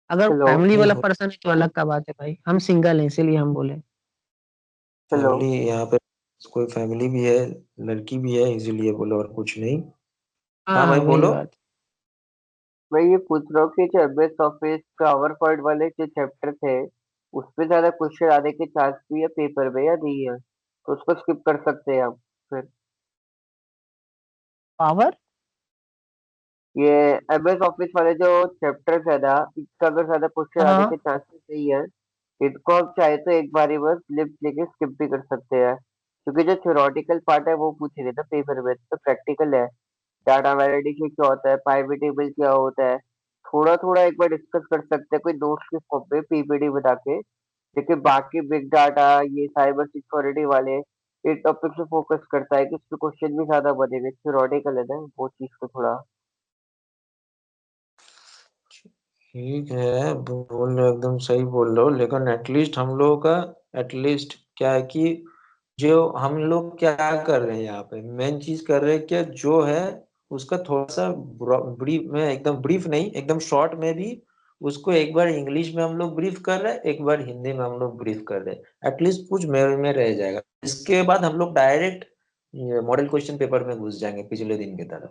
अगर
चलो
फैमिली
नहीं
वाला
हो।
पर्सन है तो अलग का बात है भाई, हम सिंगल हैं इसीलिए हम बोले।
चलो
फैमिली यहाँ पे कोई फैमिली भी है, लड़की भी है, इसीलिए बोलो और कुछ नहीं। हाँ
हाँ
भाई
वही
बोलो।
बात।
मैं ये पूछ रहा हूँ कि जो एमएस ऑफिस पावर पॉइंट वाले जो चैप्टर थे उसपे ज्यादा क्वेश्चन आने के चांस भी है पेपर में या नहीं है, तो उसको स्किप कर सकते हैं हम फिर।
पावर
ये एमएस ऑफिस वाले जो चैप्टर्स है ना, इसका अगर ज्यादा क्वेश्चन आने
हाँ
के चांसेस नहीं है, इनको हम चाहे तो एक बारी बस लिप लेके स्किप भी कर सकते हैं, क्योंकि जो थ्योरेटिकल पार्ट है वो पूछेंगे ना पेपर में, तो प्रैक्टिकल है। डाटा वैलिडेशन क्या होता है, पाइवट टेबल क्या होता है, थोड़ा थोड़ा एक बार डिस्कस कर सकते हैं कोई नोट्स के फॉर्म में पीपीटी बना के। लेकिन बाकी बिग डाटा, ये साइबर सिक्योरिटी वाले ये टॉपिक से फोकस करता है कि उसपे क्वेश्चन भी ज्यादा बनेंगे, थ्योरेटिकल है ना वो चीज को थोड़ा।
ठीक है, बोल रहे हो, एकदम सही बोल रहे हो, लेकिन एटलीस्ट हम लोगों का एटलीस्ट क्या है कि जो हम लोग क्या कर रहे हैं यहाँ पे मेन चीज कर रहे हैं क्या जो है उसका थोड़ा सा ब्रीफ में, एकदम ब्रीफ नहीं एकदम शॉर्ट में भी उसको एक बार इंग्लिश में हम लोग ब्रीफ कर रहे हैं, एक बार हिंदी में हम लोग ब्रीफ कर रहे हैं, एटलीस्ट कुछ मेरे में रह जाएगा। इसके बाद हम लोग डायरेक्ट मॉडल क्वेश्चन पेपर में घुस जाएंगे पिछले दिन की तरह।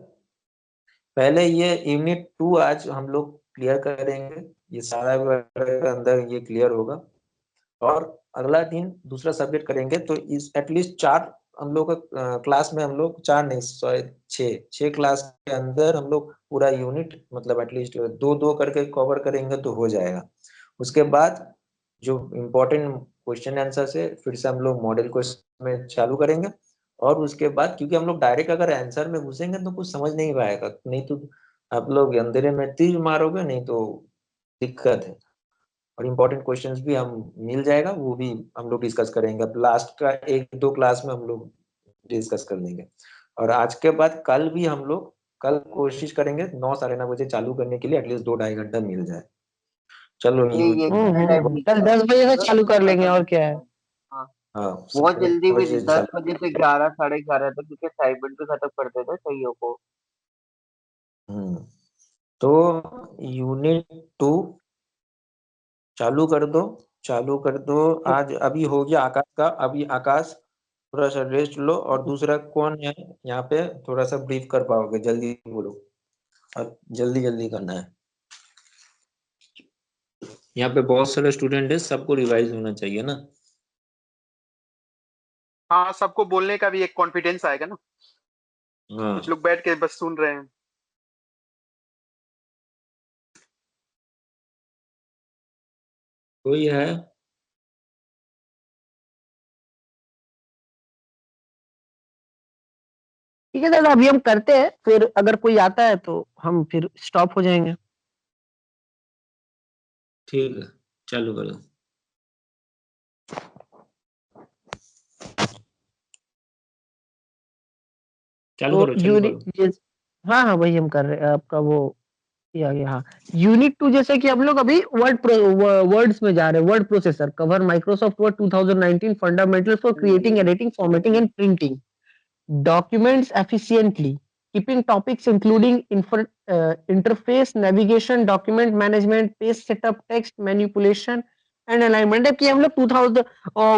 पहले ये यूनिट 2 आज हम लोग क्लियर करेंगे, ये सारा के अंदर ये क्लियर होगा, और अगला दिन दूसरा सब्जेक्ट करेंगे। तो इस एटलीस्ट 4 हम लोग का क्लास में, हम लोग 4 नहीं सॉरी 6 क्लास के अंदर हम लोग पूरा यूनिट मतलब एटलीस्ट 2-2 करके कवर करेंगे तो हो जाएगा। उसके बाद जो इम्पोर्टेंट क्वेश्चन आंसर से फिर से हम लोग मॉडल क्वेश्चन में चालू करेंगे, और उसके बाद क्योंकि हम लोग डायरेक्ट अगर आंसर में घुसेंगे तो कुछ समझ नहीं पाएगा, नहीं तो आप लोग अंधेरे में तीर मारोगे, नहीं तो दिक्कत है। और इम्पोर्टेंट क्वेश्चंस भी हम मिल जाएगा, वो भी हम लोग डिस्कस करेंगे। अब लास्ट का 1-2 क्लास में हम लोग डिस्कस कर लेंगे, और आज के बाद कल भी हम लोग कल कोशिश करेंगे 9 साढ़े 9 बजे चालू करने के लिए, एटलीस्ट 2-2.5 घंटा मिल जाए। चलो
ये कितना टाइम
कल 10 बजे से चालू कर लेंगे और क्या है।
हाँ,
हाँ
बहुत जल्दी भी नहीं, 10
चलो।
बजे से 11 11:30 तक, क्योंकि असाइनमेंट भी खत्म कर देते हैं सहीयों को।
तो यूनिट 2 चालू कर दो, चालू कर दो। आज अभी हो गया आकाश का, अभी आकाश थोड़ा सा रेस्ट लो, और दूसरा कौन है यहाँ पे थोड़ा सा ब्रीफ कर पाओगे, जल्दी बोलो, और जल्दी जल्दी करना है। यहाँ पे बहुत सारे स्टूडेंट है, सबको रिवाइज होना चाहिए ना।
हाँ, सबको बोलने का भी एक कॉन्फिडेंस आएगा ना,
हाँ
कुछ लोग बैठ के बस सुन रहे हैं।
कोई है?
ठीक है दादा, अभी हम करते हैं, फिर अगर कोई आता है तो हम फिर स्टॉप हो जाएंगे।
ठीक है, चालू करो। चालू
तो
करो, चालू करो।
यूनिट, हाँ हाँ वही हम कर रहे हैं, आपका वो ये आ गया। हाँ, यूनिट 2 जैसे कि हम लोग अभी वर्ड्स में जा रहे हैं। Word processor cover Microsoft word 2019 fundamental for creating, editing, formatting and printing documents efficiently. Keeping topics including interface, navigation, document management, page setup, text manipulation and alignment. कि हम लोग 2000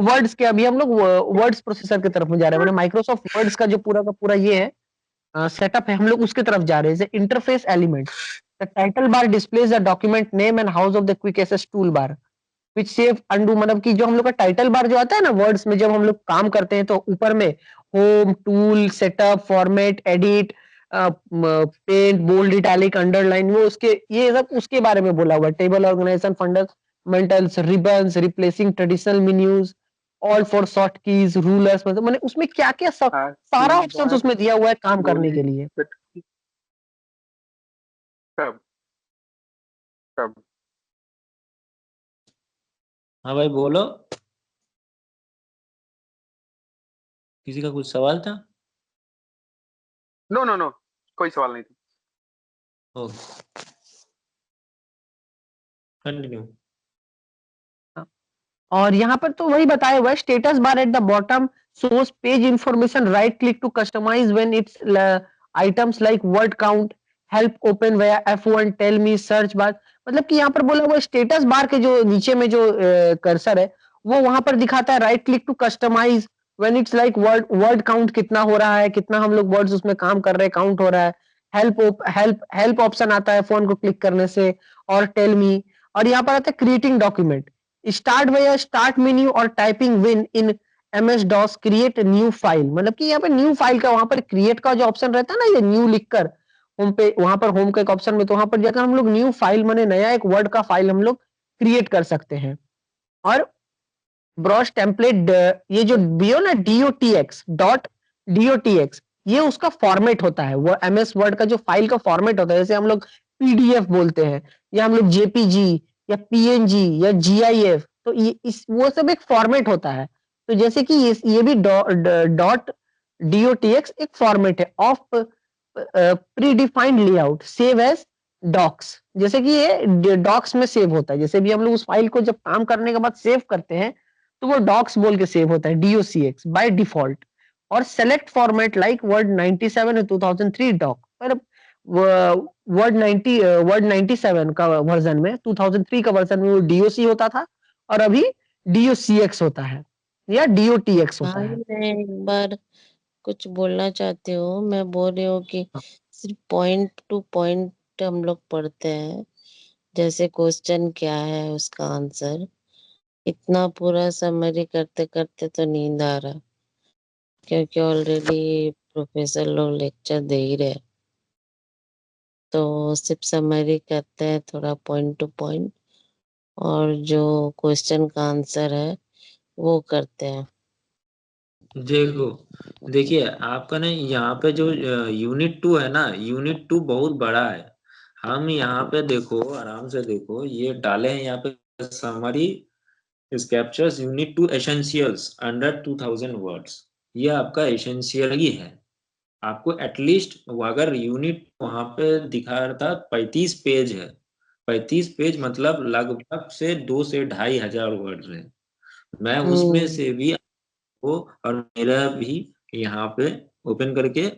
वर्ड्स के, अभी हम लोग वर्ड्स प्रोसेसर की तरफ में जा रहे हैं, मैंने माइक्रोसॉफ्ट वर्ड्स का जो पूरा का पूरा ये है सेटअप है, हम लोग उसके तरफ जा रहे हैं। Interface element, the title bar displays the document name and house of the quick access tool bar which save undo. मतलब कि जो हम लोग का टाइटल बार जो आता है ना वर्ड्स में, जब हम लोग काम करते हैं तो ऊपर में home, tool, setup, format, edit, paint, bold, italic, underline, वो उसके ये सब उसके बारे में बोला हुआ है। Table organisation, fundamentals, ribbons, replacing traditional menus, all for short keys, rulers, मतलब मैंने उसमें क्या क्या सारा ऑप्शंस उसमें दिया हुआ है काम करने के लिए।
सब सब
हाँ भाई बोलो, किसी का कुछ सवाल था?
नो नो नो, कोई सवाल नहीं था।
Okay, continue.
और यहाँ पर तो वही बताया हुआ है, status bar at the bottom shows page information, right click to customise when it's items like word count, help open via F1, tell me, search bar. मतलब कि यहाँ पर बोला हुआ स्टेटस बार के जो नीचे में जो कर्सर है वो वहां पर दिखाता है right click to customise when it's like word count कितना हो रहा है, कितना हम लोग वर्ड्स उसमें काम कर रहे हैं, काउंट हो रहा है। हेल्प ऑप्शन आता है फोन को क्लिक करने से, और टेल मी। और यहाँ पर आता है creating document, start via start menu और typing win in MS DOS, create new file. मतलब कि यहाँ पे न्यू फाइल का वहां पर क्रिएट का जो ऑप्शन रहता है ना, ये न्यू लिखकर होम पे, वहां पर होम का एक ऑप्शन में, तो वहां पर जाकर हम लोग न्यू फाइल माने नया एक वर्ड का फाइल हम लोग क्रिएट कर सकते हैं। और ब्रश टेम्पलेट, ये जो बियो ना .dotx ये उसका फॉर्मेट होता है, वो MS वर्ड का जो फाइल का फॉर्मेट होता है, जैसे हम लोग PDF बोलते हैं, या हम लोग JPG या PNG या GIF, तो ये वो सब एक फॉर्मेट होता है। तो जैसे कि ये भी .dotx एक फॉर्मेट है of predefined layout, save as docs. जैसे कि ये डॉक्स में सेव होता है, जैसे भी हम लोग उस फाइल को जब काम करने के बाद सेव करते हैं तो वो डॉक्स बोल के सेव होता है, DOCX बाय डिफॉल्ट। और select format like word 97 2003 doc, मतलब वर्ड 97 का वर्जन में, 2003 का वर्जन में वो DOC होता था, और अभी DOCX होता है या DOTX होता
भाई
है।
मैं एक बार कुछ बोलना चाहती हूँ। मैं बोल रही हूँ कि सिर्फ पॉइंट टू पॉइंट हम लोग पढ़ते हैं, जैसे क्वेश्चन क्या है उसका आंसर। इतना पूरा समरी करते करते तो नींद आ रहा, क्योंकि ऑलरेडी प्रोफेसर लोग लेक्चर दे ही रहे, तो सिर्फ समरी करते हैं थोड़ा पॉइंट टू पॉइंट, और जो क्वेश्चन का आंसर है वो करते हैं।
देखिए आपका ना यहाँ पे जो यूनिट 2 है ना, यूनिट 2 बहुत बड़ा है। हम यहाँ पे देखो, आराम से देखो, ये डाले हैं यहाँ पे summary captures unit 2 essentials under 2000 words. ये आपका एसेंशियल ही है। आपको एटलीस्ट अगर यूनिट वहां पे दिखा रहा था 35 पेज है, 35 पेज मतलब लगभग से 2 से 2,500 वर्ड है। मैं उसमें से भी आपको, और मेरा भी यहाँ पे ओपन करके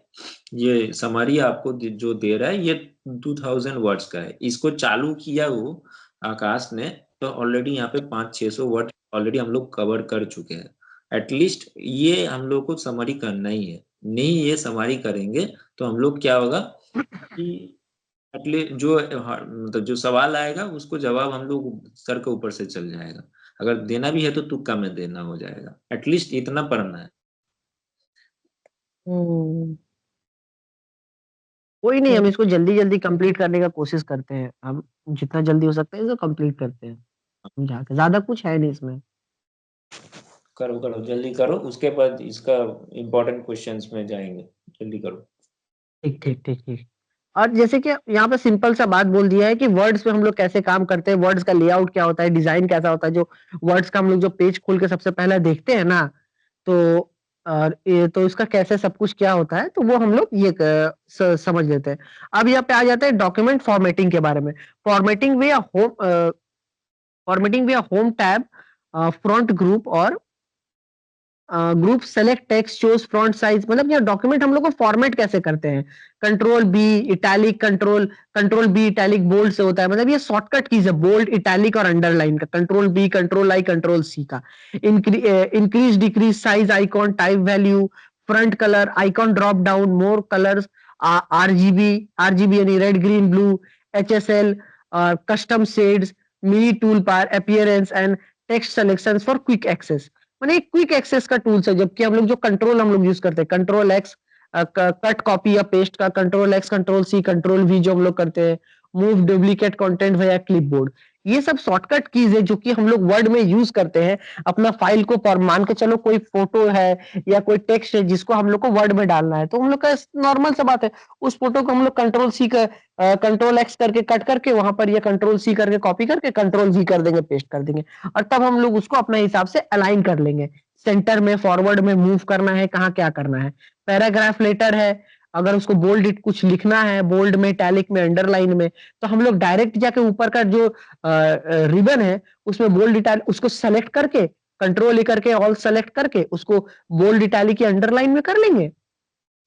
ये समरी आपको जो दे रहा है, ये 2000 वर्ड्स का है। इसको चालू किया वो आकाश ने, तो ऑलरेडी यहाँ पे 500-600 वर्ड ऑलरेडी हम लोग कवर कर चुके हैं। एटलीस्ट ये हम लोग को समरी करना ही है। नहीं ये समरी करेंगे तो हम लोग क्या होगा कि एटलीस्ट जो मतलब जो सवाल आएगा उसको जवाब हम लोग सर के ऊपर से चल जाएगा। अगर देना भी है तो तुक्का में देना हो जाएगा। एटलीस्ट इतना पढ़ना है।
कोई नहीं, हम इसको जल्दी जल्दी कंप्लीट करने का कोशिश करते हैं, हम जितना जल्दी हो सकता है इसको कंप्लीट करते हैं। हम जाके ज्यादा कुछ है नहीं इसमें।
करो करो जल्दी करो, उसके बाद इसका इम्पोर्टेंट क्वेश्चंस में जाएंगे। जल्दी करो।
ठीक ठीक ठीक ठीक। और जैसे कि यहाँ पे सिंपल सा बात बोल दिया है कि वर्ड्स पे हम लोग कैसे काम करते हैं, वर्ड्स का लेआउट क्या होता है, डिजाइन कैसा होता है, जो वर्ड्स का हम लोग जो पेज खोल के सबसे पहले देखते हैं ना, तो और ये तो इसका कैसे सब कुछ क्या होता है, तो वो हम लोग ये समझ लेते हैं। अब यहाँ पे आ जाते हैं डॉक्यूमेंट फॉर्मेटिंग के बारे में। फॉर्मेटिंग वे होम टैब, फ्रंट ग्रुप और group select text shows front size, मतलब ये डॉक्यूमेंट हम लोग को फॉर्मेट कैसे करते हैं, control B italic, control B italic bold से होता है, मतलब ये शॉर्टकट कीज है बोल्ड इटैलिक और अंडरलाइन का, control B control I control C का। Increase decrease size icon type value front colour icon drop down more colours RGB यानी red green blue HSL custom shades mini tool bar appearance and text selections for quick access, माने एक quick access का tools है। जबकि हम लोग जो control हम लोग यूज करते हैं कंट्रोल एक्स कट कॉपी या पेस्ट का, control X control C control V जो हम लोग करते हैं, move duplicate content via clipboard, ये सब शॉर्टकट कीज है जो कि हम लोग वर्ड में यूज करते हैं अपना फाइल को, पर मान के चलो कोई फोटो है या कोई टेक्स्ट है जिसको हम लोग को वर्ड में डालना है, तो हम लोग का नॉर्मल सा बात है उस फोटो को हम लोग कंट्रोल सी का कंट्रोल एक्स करके कट करके वहां पर या कंट्रोल सी करके कॉपी करके कंट्रोल वी कर देंगे पेस्ट कर देंगे, और तब हम लोग उसको अपने हिसाब से अलाइन कर लेंगे, सेंटर में फॉरवर्ड में मूव करना है, कहाँ क्या करना है। पैराग्राफ लेटर है, अगर उसको बोल्ड कुछ लिखना है बोल्ड में टैलिक में अंडरलाइन में, तो हम लोग डायरेक्ट जाके ऊपर का जो रिबन है उसमें बोल्ड इटैलिक उसको सेलेक्ट करके कंट्रोल ई करके ऑल सेलेक्ट करके उसको बोल्ड इटैलिक या अंडरलाइन में कर लेंगे,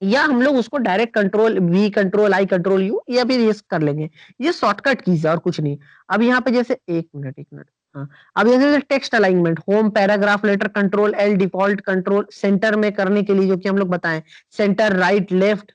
या हम लोग उसको direct control we control I control you या फिर ये कर लेंगे। ये शॉर्टकट कीज है और कुछ नहीं। अब यहाँ पे जैसे एक मिनट हाँ, अब जैसे text alignment home paragraph letter control L default control centre में करने के लिए जो कि हम लोग बताएं सेंटर राइट लेफ्ट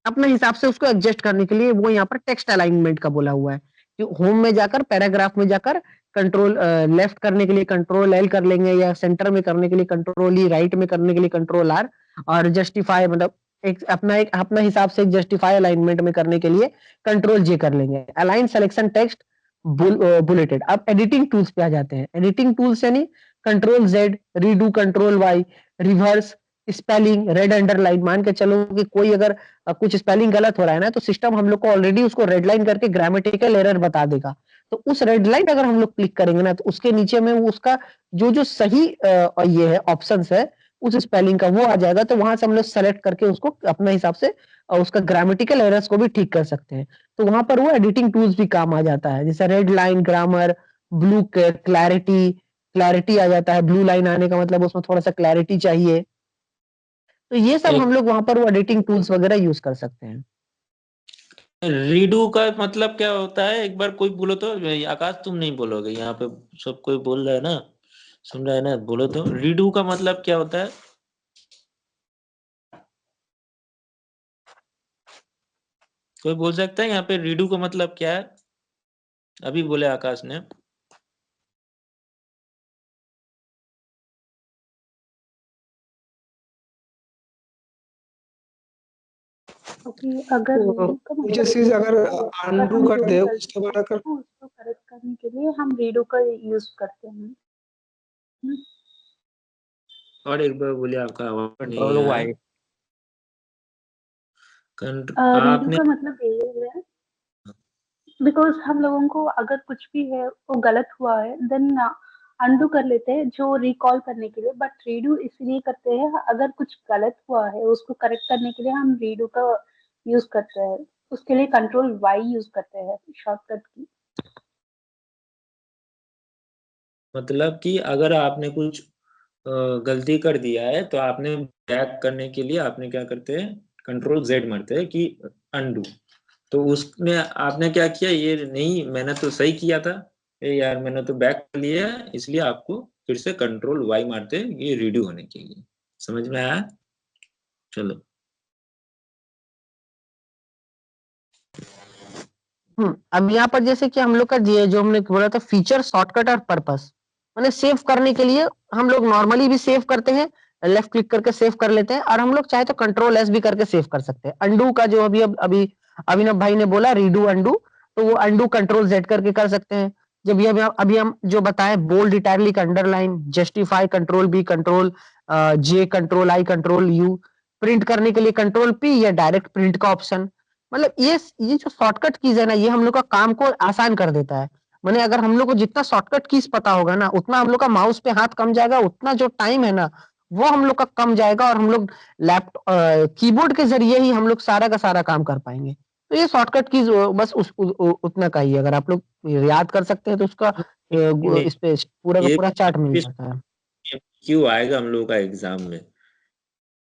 अपने हिसाब से उसको एडजस्ट करने के लिए वो यहाँ पर टेक्स्ट अलाइनमेंट का बोला हुआ है कि होम में जाकर पैराग्राफ में जाकर कंट्रोल लेफ्ट करने के लिए कंट्रोल एल कर लेंगे, या सेंटर में करने के लिए कंट्रोल ई, राइट में करने के लिए कंट्रोल आर, और जस्टिफाई मतलब एक अपना हिसाब से जस्टिफाई अलाइनमेंट में करने के लिए कंट्रोल जे कर लेंगे। Align selection text bulleted. अब एडिटिंग टूल्स पे आ जाते हैं। एडिटिंग टूल्स यानी control Z, redo, control Y, reverse, spelling, red underline. मान के चलो कि कोई अगर कुछ स्पेलिंग गलत हो रहा है ना, तो सिस्टम हम लोग को ऑलरेडी उसको रेड लाइन करके ग्रामेटिकल एरर बता देगा। तो उस रेड लाइन अगर हम लोग क्लिक करेंगे ना, तो उसके नीचे में वो उसका जो सही ये है ऑप्शंस है उस स्पेलिंग का वो आ जाएगा। तो वहां से हम लोग सेलेक्ट करके उसको अपने हिसाब से उसका ग्रामेटिकल एरर्स को भी ठीक कर सकते हैं। तो वहां पर वो एडिटिंग टूल्स भी काम आ जाता है, जैसे red line grammar, blue clarity आ जाता है। ब्लू लाइन आने का मतलब उसमें थोड़ा सा क्लैरिटी चाहिए। तो ये सब हम लोग वहां पर वो एडिटिंग टूल्स वगैरह यूज कर सकते हैं।
रीडू का मतलब क्या होता है, एक बार कोई बोलो तो। आकाश तुम नहीं बोलोगे, यहाँ पे सब कोई बोल रहा है ना, सुन रहा है ना, बोलो तो रीडू का मतलब क्या होता है। कोई बोल सकता है यहाँ पे रीडू का मतलब क्या है? अभी बोले आकाश ने।
अगर
जो चीज अगर अनडू कर दे उसके बाद अगर
उसको करेक्ट करने के लिए हम रीडू का यूज करते हैं।
और एक बार बोले, आपका आवाज नहीं
कंट्रोल
है।
वाई।
रीडू का मतलब ये है बिकॉज हम लोगों को अगर कुछ भी है वो गलत हुआ है देन अनडू कर लेते हैं जो रिकॉल करने के लिए, बट रीडू इसलिए करते हैं अगर कुछ गलत हुआ है उसको करेक्ट करने के लिए हम रीडू का यूज करते हैं। उसके लिए कंट्रोल वाई यूज करते हैं शॉर्टकट की।
मतलब कि अगर आपने कुछ गलती कर दिया है तो आपने बैक करने के लिए आपने क्या करते हैं, कंट्रोल जेड मारते हैं कि अनडू। तो उसमें आपने क्या किया, ये नहीं मैंने तो सही किया था, यार मैंने तो बैक कर लिया, इसलिए आपको फिर से कंट्रोल वाई मारते हैं, ये रीडू होने के लिए। समझ में आया? चलो।
अब यहाँ पर जैसे कि हम लोग का जो हमने बोला था फीचर शॉर्टकट और पर्पस, मैंने सेव करने के लिए हम लोग नॉर्मली भी सेव करते हैं, लेफ्ट क्लिक करके सेव कर लेते हैं, और हम लोग चाहे तो कंट्रोल एस भी करके सेव कर सकते हैं। अंडू का जो अभी अभिनव भाई ने बोला रीडू अंडू, तो वो अंडू कंट्रोल जेड करके कर सकते हैं। जब ये अभी हम जो बताए bold italic underline justify control B control J control I control U, print करने के लिए कंट्रोल पी या डायरेक्ट प्रिंट का ऑप्शन। मतलब ये जो शॉर्टकट कीज है ना, ये हम लोग का काम को आसान कर देता है। माने अगर हम लोग को जितना शॉर्टकट कीज पता होगा ना, उतना हम लोग का माउस पे हाथ कम जाएगा, उतना जो टाइम है ना वो हम लोग का कम जाएगा, और हम लोग लैपटॉप कीबोर्ड के जरिए ही हम लोग सारा का सारा काम कर पाएंगे। तो ये शॉर्टकट कीज बस उतना का ही, अगर आप लोग याद कर सकते हैं तो उसका इस पे पूरा का पूरा चार्ट मिल जाता है।
क्यों आएगा हम लोगों का एग्जाम में,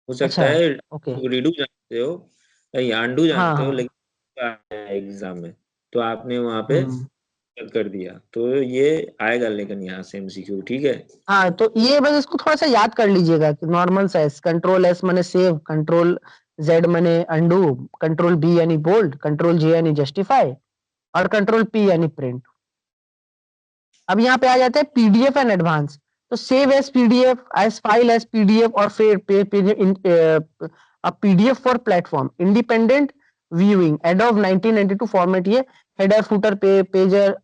हो सकता
अच्छा,
है
ओके,
रीडू जानते हो या आंडू
हाँ
जानते हो,
हाँ,
लेकिन एग्जाम में तो आपने वहां पे
हम्म,
रद्द कर दिया, तो ये आएगा लेकिन यहाँ से एमसीक्यू, ठीक है।
हाँ, तो ये बस इसको थोड़ा सा याद कर लीजिएगा कि नॉर्मल सा कंट्रोल एस माने सेव, कंट्रोल जेड माने अंडू, कंट्रोल बी यानी बोल्ड, कंट्रोल जे यानी जस्टिफाई और कंट्रोल पी यानी प्रिंट। अब यहाँ पे आ जाते हैं पीडीएफ एंड एडवांस। तो save as PDF, as file as PDF और फिर PDF for platform independent viewing Adobe 1992 format. ये header footer pager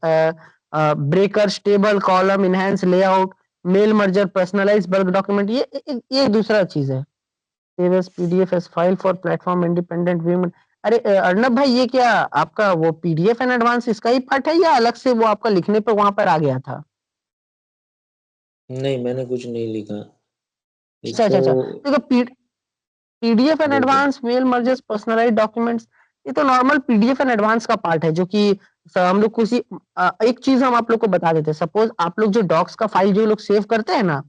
breaker stable column enhance layout mail merger personalise bulk document, ये दूसरा चीज है। Save as PDF as file for platform independent viewing. अरे अर्नब भाई, ये क्या आपका वो पीडीएफ एंड एडवांस इसका ही पार्ट है या अलग से वो आपका लिखने पे वहां पर आ गया था?
नहीं, मैंने कुछ नहीं लिखा
अच्छा अच्छा
इसको।
अच्छा, देखो पीडीएफ एंड
देखो,
advance mail mergers personalised documents, ये तो नॉर्मल पीडीएफ एंड एडवांस का पार्ट है, जो कि हम लोग किसी एक चीज हम आप लोग को बता देते हैं। सपोज आप लोग जो डॉक्स का फाइल जो लोग सेव करते हैं ना,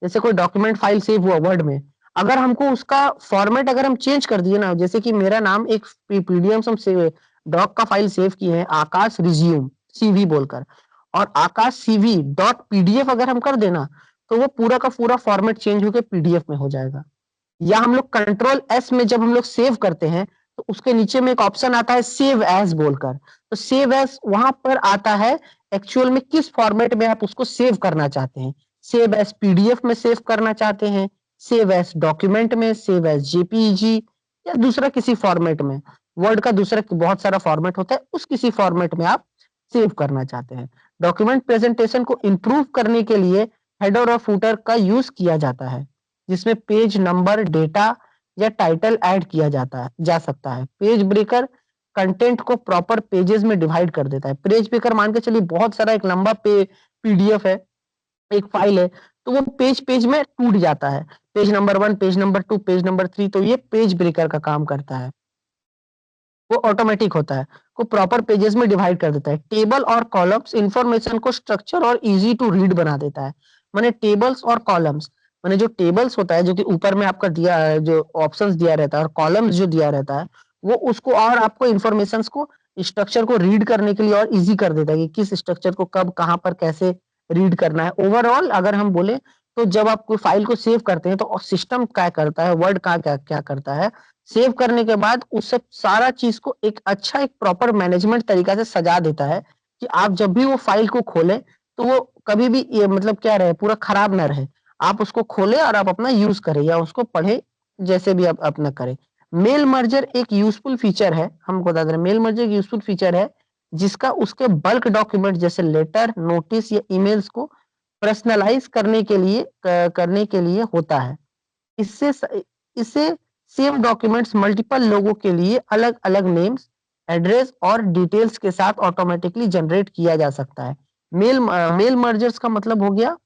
जैसे कोई डॉक्यूमेंट फाइल सेव हुआ वर्ड में, अगर हमको उसका फॉर्मेट अगर हम चेंज कर दिए ना, जैसे कि मेरा नाम एक पीडीएफ हम सेव डॉक का फाइल सेव किए हैं आकाश रिज्यूम सीवी बोलकर, और आकाश सीवी डॉट पीडीएफ अगर हम कर देना, तो वो पूरा का पूरा फॉर्मेट चेंज होकर पीडीएफ में हो जाएगा। या हम लोग कंट्रोल एस में जब हम लोग सेव करते हैं, तो उसके नीचे में एक ऑप्शन आता है सेव एज बोलकर, तो सेव एज वहां पर आता है एक्चुअल में किस फॉर्मेट में आप उसको सेव करना चाहते हैं। सेव एज पीडीएफ में सेव करना चाहते हैं, सेव एज डॉक्यूमेंट में, सेव एज जेपीईजी, या दूसरा किसी फॉर्मेट में। वर्ड का दूसरा बहुत सारा फॉर्मेट होता है, उस किसी फॉर्मेट में आप सेव करना चाहते हैं। डॉक्यूमेंट प्रेजेंटेशन को इंप्रूव करने के लिए हेडर और फुटर का यूज किया जाता है, जिसमें पेज नंबर डेटा या टाइटल ऐड किया जा सकता है। पेज ब्रेकर कंटेंट को प्रॉपर पेजेस में डिवाइड कर देता है। पेज ब्रेकर मान के चलिए बहुत सारा एक लंबा पीडीएफ है, एक फाइल है, तो वो पेज पेज में टूट जाता है, page number 1, page number 2, page number 3, तो ये पेज ब्रेकर का काम करता है। वो ऑटोमेटिक होता है, को प्रॉपर पेजेस में डिवाइड कर देता है। टेबल और कॉलम्स इंफॉर्मेशन को स्ट्रक्चर और इजी टू रीड बना देता है। माने टेबल्स और कॉलम्स, माने जो टेबल्स होता है जो कि ऊपर में आपका दिया है, जो ऑप्शंस दिया रहता है, और कॉलम्स जो दिया रहता है, वो उसको और आपको इंफॉर्मेशंस को स्ट्रक्चर को रीड करने के लिए और इजी कर देता है कि किस स्ट्रक्चर को कब कहाँ पर कैसे रीड करना है। ओवरऑल अगर हम बोले, तो जब आप कोई फाइल को सेव करते हैं, तो सिस्टम क्या करता है, वर्ड का क्या क्या करता है, सेव करने के बाद उससे सारा चीज को एक अच्छा एक प्रॉपर मैनेजमेंट तरीका से सजा देता है, कि आप जब भी वो फाइल को खोलें, तो वो कभी भी ये मतलब क्या रहे, पूरा खराब ना रहे। आप उसको खोलें और आप अपना यूज करें या उसको पढ़ें, जैसे भी आप अपना करें। मेल मर्जर एक यूजफुल फीचर है, हम बता दे रहे हैं, मेल मर्जर एक यूजफुल फीचर है, जिसका उसके बल्क डॉक्यूमेंट जैसे लेटर नोटिस या ईमेल्स को पर्सनलाइज करने के लिए होता है। इससे इससे सेम डॉक्यूमेंट्स मल्टीपल लोगों के लिए अलग अलग नेम्स एड्रेस और डिटेल्स के साथ ऑटोमेटिकली जनरेट किया जा सकता है। मेल मर्जर्स का मतलब हो गया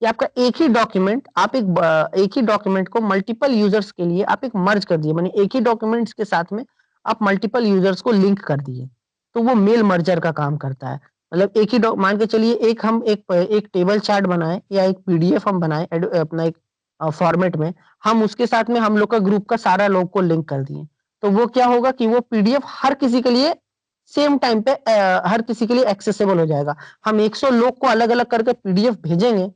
कि आपका एक ही डॉक्यूमेंट, आप एक ही डॉक्यूमेंट को मल्टीपल यूजर्स के लिए आप एक मर्ज कर दिए, माने एक ही डॉक्यूमेंट्स के साथ में आप मल्टीपल यूजर्स को लिंक कर दिए, तो वो मेल मर्जर का काम करता है। मतलब एक ही मान के चलिए हम एक टेबल चार्ट बनाए या एक पीडीएफ हम बनाए अपना एक फॉर्मेट में, हम उसके साथ में हम लोग का ग्रुप का सारा लोग को लिंक कर दिए, तो वो क्या होगा कि वो पीडीएफ हर किसी के लिए सेम टाइम पे हर किसी के लिए एक्सेसिबल हो जाएगा। हम 100 लोग को अलग अलग करके पीडीएफ भेजेंगे,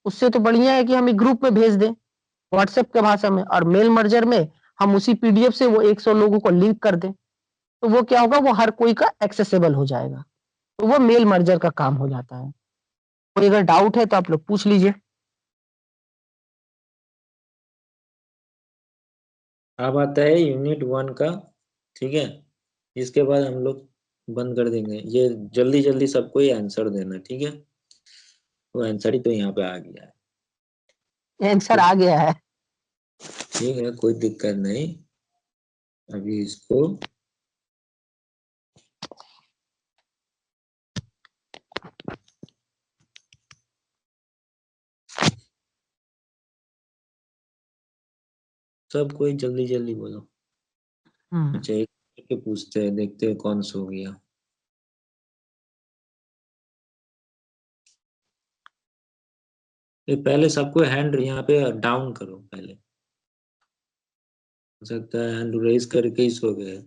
उससे तो बढ़िया है कि हम एक ग्रुप में भेज दें व्हाट्सएप के भाषा में, और मेल मर्जर में हम उसी पीडीएफ से वो 100 लोगों को लिंक कर दें, तो वो क्या होगा, वो हर कोई का एक्सेसिबल हो जाएगा, तो वो मेल मर्जर का काम हो जाता है। कोई अगर डाउट है तो आप लोग पूछ लीजिए।
अब आता है यूनिट 1 का, ठीक है। इसके बाद हम लोग बंद कर देंगे, ये जल्दी जल्दी सबको ही आंसर देना, ठीक है। वो आंसर ही तो यहाँ पे आ गया है,
आंसर आ गया है।
ठीक है, कोई दिक्कत नहीं। अभी इसको सब कोई जल्दी जल्दी बोलो। अच्छा, एक करके पूछते हैं, देखते हैं कौन सो गया। ये पहले सबको हैंड यहाँ पे डाउन करो पहले, हो सकता है हैंड रेज करके ही सो गए।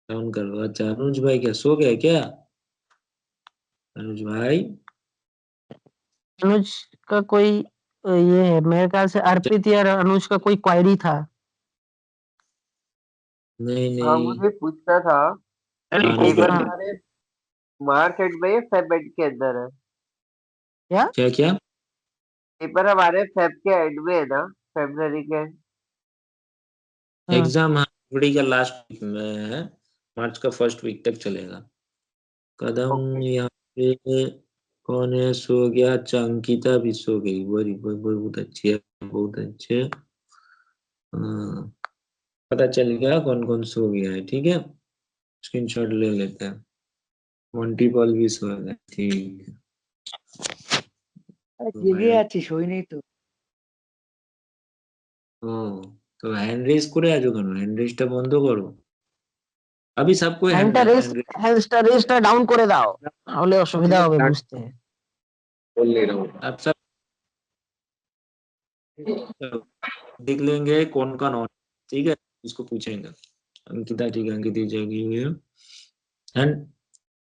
डाउन करो। अच्छा अनुज भाई क्या सो गए क्या? अनुज भाई
अनुज का कोई ये है, मेरे ख्याल से अर्पित या अनुज का कोई क्वेरी था।
नहीं
हाँ
नहीं
मुझे पूछना था,
अनुज
पेपर
भाई
हमारे मार्च एंड में फेब एंड के अंदर है?
क्या
क्या क्या?
पेपर हमारे फेब के एंड में है ना, फरवरी के?
एग्जाम फरवरी का लास्ट वीक में है, मार्च का फर्स्ट वीक तक चलेगा। कदम
ओके।
यहाँ पे कौन है सो गया? अच्छा अंकिता भी सो गई, बड़ी बहुत अच्छी है, बहुत अच्छे। हाँ, पता चल गया कौन कौन सो गया है, ठीक है। स्क्रीनशॉट ले लेते हैं। मोंटी पॉल भी सो गया, ठीक है।
জেগে আছি, শোইনি তো।
ও তো হ্যান্ড রেজ করে আছো কেন? হ্যান্ড রেজটা বন্ধ করো। अभी सबको
হ্যান্ডটা রেজটা ডাউন করে দাও, তাহলে অসুবিধা হবে বুঝতে।
बोल ले रहा हूँ अब सब देख लेंगे कौन कौन और, ठीक है। इसको पूछेंगे। अंकिता ठीक है, अंकिता जगी हुई है। हैंड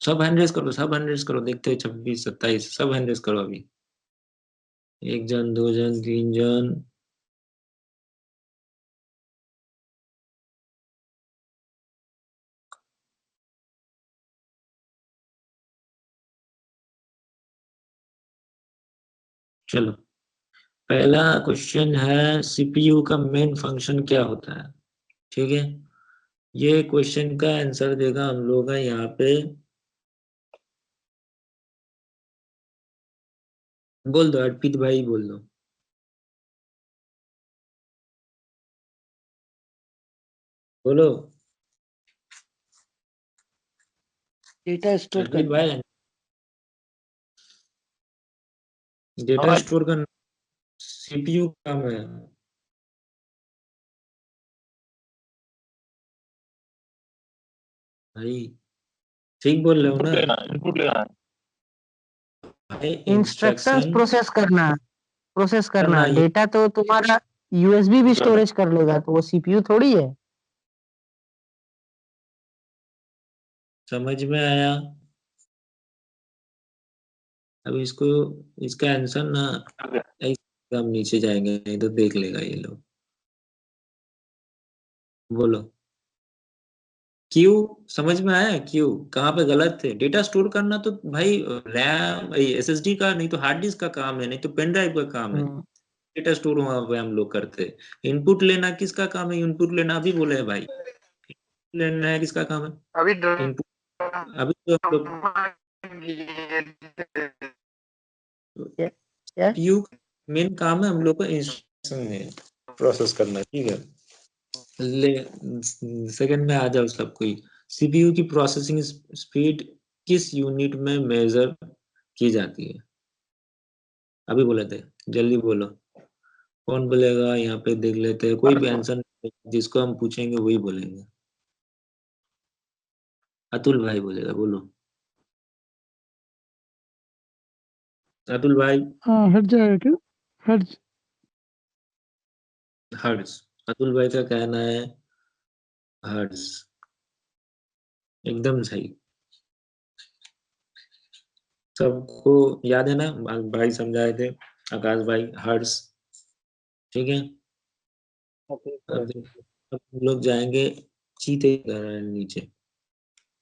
सब हैंड रेज करो, सब हैंड रेज करो, देखते हैं 26 27 सब हैंड रेज करो अभी। एक जन, दो जन, तीन जन। चलो पहला क्वेश्चन है सीपीयू का मेन फंक्शन क्या होता है, ठीक है। ये क्वेश्चन का आंसर देगा हम लोग का यहाँ पे, बोल दो अर्पित भाई बोल दो, बोलो
डेटा स्टोर
अर्पित
करना।
भाई। डेटा स्टोर का सीपीयू काम है भाई, ठीक बोल रहे हो ना
इनपुट लेना
भाई?
इंस्ट्रक्शंस
इंस्ट्रक्शन
प्रोसेस करना,
करना ये
डेटा तो तुम्हारा यूएसबी भी स्टोरेज कर लेगा, तो वो सीपीयू थोड़ी है।
समझ में आया। अब इसको, इसका आंसर ना ऐसे हम नीचे जाएंगे नहीं तो देख लेगा ये लोग। बोलो क्यों, समझ में आया क्यों, कहाँ पे गलत थे? डेटा स्टोर करना तो भाई रैम एसएसडी का नहीं तो हार्ड डिस्क का काम है, नहीं तो पेन ड्राइव का काम है। डेटा स्टोर वहां पे हम लोग करते हैं। इनपुट लेना किसका काम है? इनपुट लेना अभी बोले हैं भाई, लेना है किसका काम है?
अभी
इनपुट अभी तो हम लोग सीपीयू मेन काम है हम लोग को इंस्ट्रक्शन में प्रोसेस करना, ठीक है। ले सेकंड में आ जाओ सब कोई। सीपीयू की प्रोसेसिंग स्पीड किस यूनिट में मेजर की जाती है? अभी बोले थे, जल्दी बोलो। कौन बोलेगा यहाँ पे? देख लेते हैं, कोई भी आंसर जिसको हम पूछेंगे वही बोलेंगे। अतुल भाई बोलेगा, बोलो अतुल भाई।
हाँ हट जाएगा क्या? हट
हर्ट्ज, अतुल भाई का कहना है हर्ट्ज, एकदम सही। सबको याद है ना, भाई समझाए थे आकाश भाई, हर्ट्ज, ठीक है। अब हम लोग जाएंगे चीते की तरह नीचे।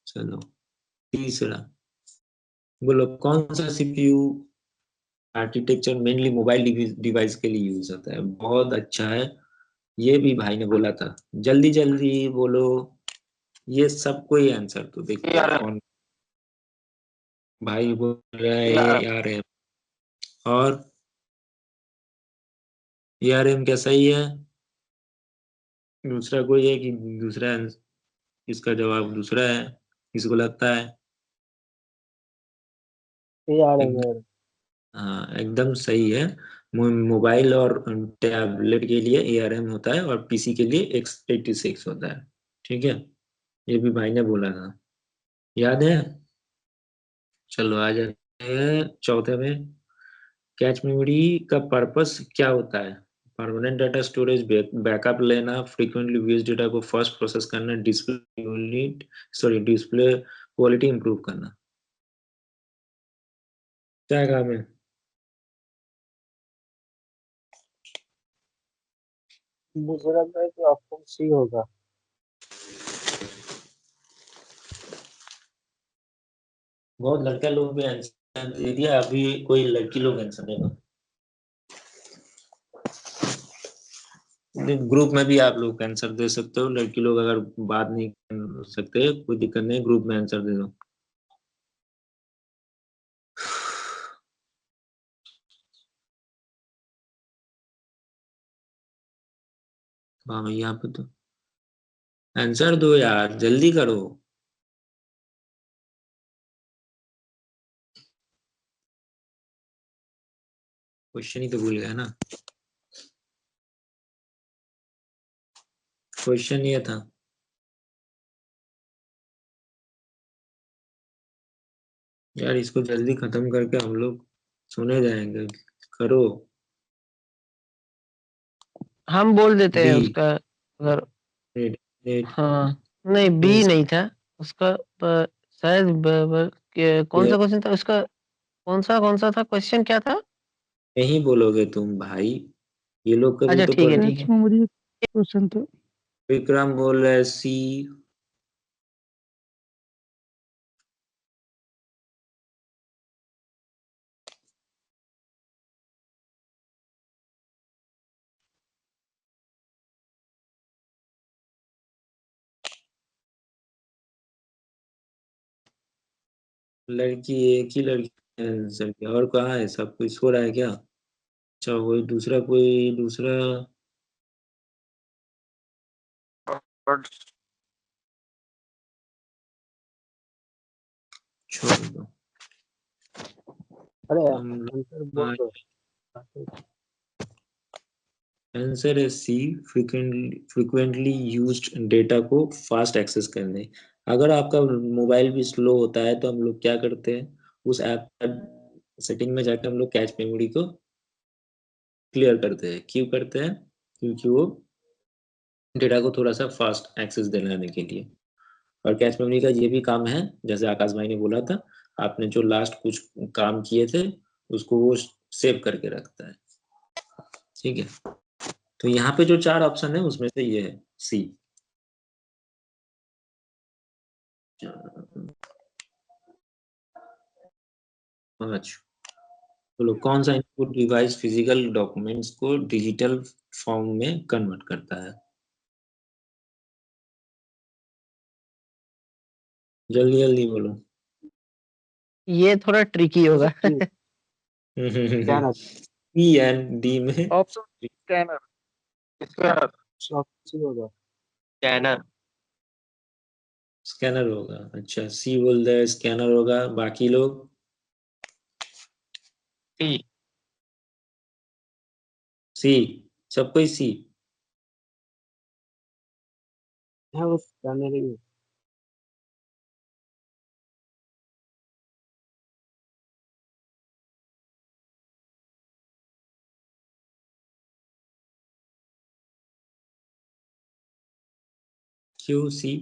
चलो तीसरा, बोलो कौन सा CPU architecture mainly mobile device के लिए यूज होता है? बहुत अच्छा है, ये भी भाई ने बोला था। जल्दी जल्दी बोलो, ये सबको ही आंसर तो देखते हैं कौन। भाई बोल रहा है ARM, और ARM क्या सही है? दूसरा कोई है कि दूसरा इसका जवाब दूसरा है, किसको लगता है? एकदम, हाँ एकदम सही है। मोबाइल और टैबलेट के लिए ARM होता है और पीसी के लिए x86 होता है, ठीक है। ये भी भाई ने बोला था, याद है। चलो आ जाते हैं चौथे में। कैच मेमोरी का पर्पस क्या होता है? परमानेंट डाटा स्टोरेज, बैकअप लेना, फ्रीक्वेंटली यूज डेटा को फर्स्ट प्रोसेस करना, display unit display quality improve करना। क्या काम है?
मुझे लगता है कि ऑप्शन सी होगा।
बहुत लड़का लोग भी आंसर दे दिया, अभी कोई लड़की लोग आंसर देगा। ग्रुप में भी आप लोग आंसर दे सकते हो, लड़की लोग अगर बात नहीं कर सकते कोई दिक्कत नहीं, ग्रुप में आंसर दे दो। हाँ भैया आप तो आंसर दो यार, जल्दी करो। क्वेश्चन ही तो भूल गया ना, क्वेश्चन ये था। यार इसको जल्दी खत्म करके हम लोग सोने जाएंगे, करो।
हम बोल देते हैं
बी
उसका अगर।
नेट
हाँ नहीं, बी नहीं था उसका। शायद कौन सा क्वेश्चन था उसका? कौन सा था क्वेश्चन, क्या था?
नहीं बोलोगे तुम भाई, ये लोग कभी
अच्छा
तो
ठीक है,
पढ़।
ठीक है।
मेमोरी क्वेश्चन था।
विक्रम बोल रहे सी। लड़की एक ही लड़की ने आंसर किया, और कहाँ है? सब कुछ सो रहा है क्या? अच्छा कोई दूसरा छोड़ दो।
अरे
हम
आंसर बोल दो।
आंसर है सी, फ्रिक्वेंटली यूज्ड डेटा को फास्ट एक्सेस करने। अगर आपका मोबाइल भी स्लो होता है तो हम लोग क्या करते हैं, उस ऐप सेटिंग में जाकर हम लोग कैच मेमोरी को क्लियर करते हैं। क्यों करते हैं? क्योंकि वो डेटा को थोड़ा सा फास्ट एक्सेस दिलाने के लिए। और कैश मेमोरी का ये भी काम है, जैसे आकाश भाई ने बोला था, आपने जो लास्ट कुछ काम किए थे उसको वो सेव करके रखता है। ठीक है, तो यहाँ पे जो 4 ऑप्शन है उसमें से ये है सी। बोलो कौन सा इनपुट डिवाइस फिजिकल डॉक्यूमेंट्स को डिजिटल फॉर्म में कन्वर्ट करता है? जल्दी जल्दी बोलो।
ये थोड़ा ट्रिकी होगा।
स्कैनर।
ई एंड डी में
option scanner. Scanner.
Option C होगा।
स्कैनर।
स्कैनर होगा। अच्छा सी बोल रहे स्कैनर होगा, बाकी लोग?
सी।
सी, सब कोई सी?
हाँ वो स्कैनर ही है।
क्यों सी?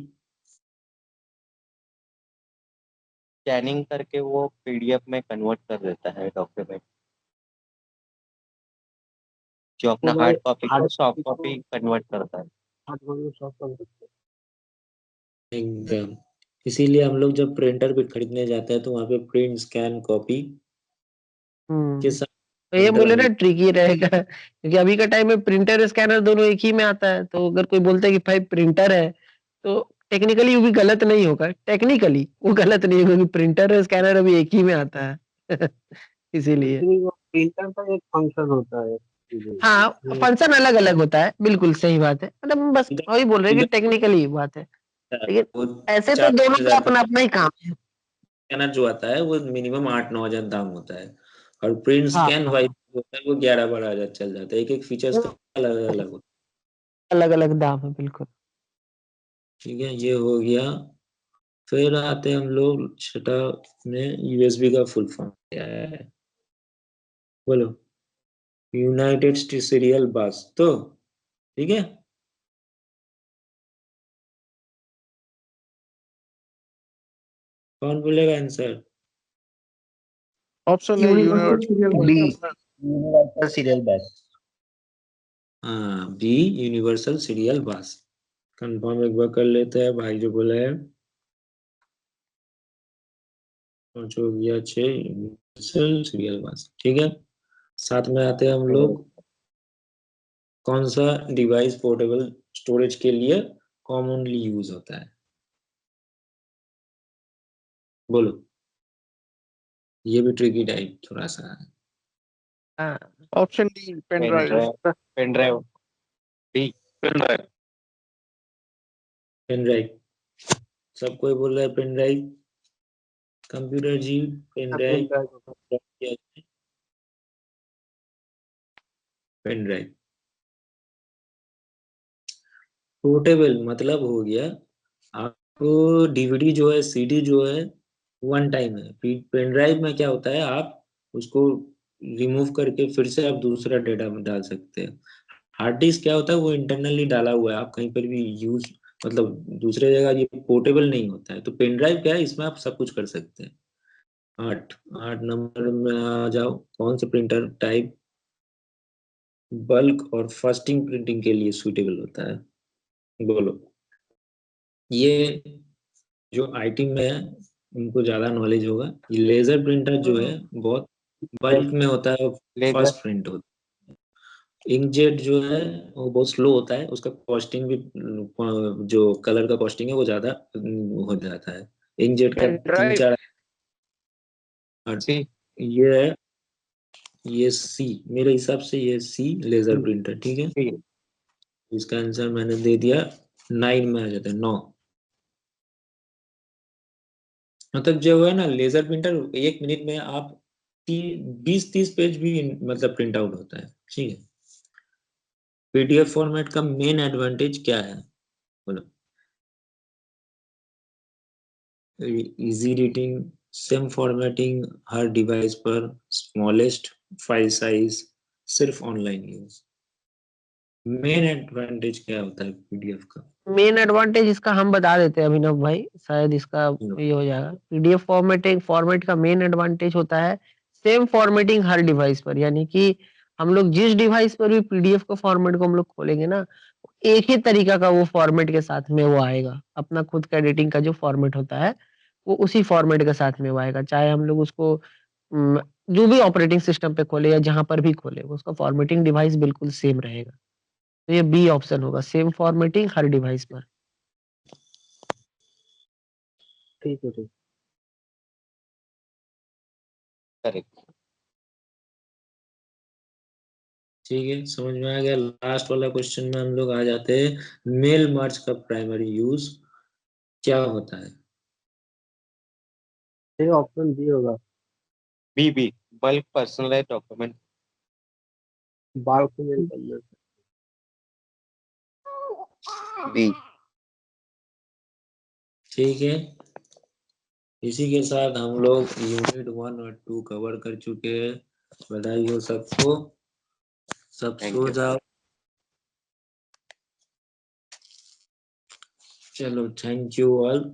स्कैनिंग करके वो पीडीएफ में कन्वर्ट कर देता है डॉक्यूमेंट, जो अपना
मोबाइल
हार्ड कॉपी को
हार्ड
सॉफ्ट
कॉपी
कॉपी
को
कन्वर्ट करता है।
हार्ड कॉपी को सॉफ्ट कर सकते हैं।
एकदम, इसीलिए हम लोग जब प्रिंटर पे खरीदने जाते हैं तो वहाँ पे प्रिंट स्कैन कॉपी के साथ
तो ये
प्रिंटर
बोले
हम
ना
लोग।
ट्रिकी रहेगा, क्योंकि अभी का टाइम में प्रिंटर और स्कैनर दोनों एक ही में आता है। तो अगर कोई बोलता है कि भाई प्रिंटर है, तो टेक्निकली वो भी गलत नहीं होगा। टेक्निकली वो गलत नहीं होगा, क्योंकि प्रिंटर और स्कैनर अभी एक ही में आता है। इसीलिए
एक्चुअली वो प्रिंटर का एक फंक्शन होता है।
हाँ,
ये
फंक्शन अलग अलग होता है, बिल्कुल सही बात है। मतलब हम बस वही बोल रहे हैं कि टेक्निकली बात है, लेकिन
वो
ऐसे तो दोनों का
4000 का
अपना अपना ही काम है।
स्कैनर जो आता है वो मिनिमम 8-9 हजार दाम होता है, और प्रिंट
हाँ
स्कैन वाइज
हाँ,
होता है वो 11-12 हजार चल जाता है। एक एक फीचर्स का अलग अलग होता
अलग अलग दाम है, बिल्कुल।
है। ठीक है, ये हो गया। फिर आते हैं हम लोग छठा में, यूएसबी का फुल फॉर्म क्या है? बोलो, यूनाइटेड सीरियल बस, तो ठीक है। कौन बोलेगा answer?
Option A
universal serial
B,
bus.
Universal serial bus.
हाँ, B universal serial bus. Confirm एक बार कर लेते हैं भाई जो बोला है। और जो गया 6 यूनिवर्सल सीरियल बस, ठीक है। साथ में आते हैं हम लोग, कौन सा डिवाइस पोर्टेबल स्टोरेज के लिए कॉमनली यूज होता है? बोलो, ये भी ट्रिकी टाइप थोड़ा सा है।
Option D pen drive.
Pen drive.
D pen drive.
Pen drive, सब कोई बोल रहा है पेन ड्राइव। कंप्यूटर जी, pen drive, pen drive. Portable मतलब हो गया, आपको डीवीडी जो है, सीडी जो है, वन टाइम है। पेन ड्राइव में क्या होता है, आप उसको रिमूव करके फिर से आप दूसरा डेटा में डाल सकते हैं। हार्ड डिस्क क्या होता है, वो इंटरनली डाला हुआ है, आप कहीं पर भी यूज, मतलब दूसरे जगह, ये पोर्टेबल नहीं होता है। तो पेन ड्राइव क्या है, इसमें आप सब कुछ कर सकते हैं। 8 नंबर में आ जाओ, कौन से प्रिंटर टाइप बल्क और फास्टिंग प्रिंटिंग के लिए सुटेबल होता है? बोलो। ये जो आईटी में है उनको ज्यादा नॉलेज होगा। ये लेजर प्रिंटर जो है बहुत बल्क में होता है, फास्ट प्रिंट होता है। इंकजेट जो है वो बहुत स्लो होता है, उसका कॉस्टिंग भी, जो कलर का कॉस्टिंग है वो ज्यादा हो जाता है। इंकजेट का
पेन
3-4,
सी।
ये है, ये सी, मेरे हिसाब से ये सी लेजर प्रिंटर, ठीक है। इसका आंसर मैंने दे दिया, 9 में आ जाता है, 9। मतलब जो है ना लेजर प्रिंटर, 1 मिनट में आप 20-30 पेज भी मतलब प्रिंट आउट होता है, ठीक है। पीडीएफ फॉर्मेट का मेन एडवांटेज क्या है? बोलो। इजी रीडिंग, सेम फॉर्मेटिंग हर डिवाइस पर, स्मॉलेस्ट फाइल साइज, सिर्फ ऑनलाइन यूज। मेन एडवांटेज क्या होता है पीडीएफ का?
मेन एडवांटेज इसका हम बता देते हैं अभिनव भाई, शायद इसका ये हो जाएगा। पीडीएफ फॉर्मेट का मेन एडवांटेज होता है सेम फॉर्मेटिंग हर डिवाइस पर, यानी कि हम लोग जिस डिवाइस पर भी पीडीएफ का फॉर्मेट को हम लोग खोलेंगे ना, एक ही तरीका का वो फॉर्मेट के साथ में वो आएगा। अपना खुद का एडिटिंग का जो फॉर्मेट होता है वो उसी फॉर्मेट के साथ में वो आएगा, चाहे हम लोग उसको जो भी ऑपरेटिंग सिस्टम पे खोले या जहां पर भी खोले, उसका फॉर्मेटिंग डिवाइस बिल्कुल सेम रहेगा। तो ये बी ऑप्शन होगा, सेम फॉर्मेटिंग हर डिवाइस पर।
ठीक है, ठीक।
करेक्ट।
ठीक है, समझ में आ गया। लास्ट वाला क्वेश्चन में हम लोग आ जाते हैं, मेल मर्ज का प्राइमरी यूज क्या होता है?
ये ऑप्शन बी होगा।
B bulk personalised document.
Document करना।
बी।
ठीक है, इसी के साथ हम लोग यूनिट 1 और 2 कवर कर चुके हैं। बधाई हो सबको, सब सो जाओ। चलो, थैंक यू ऑल।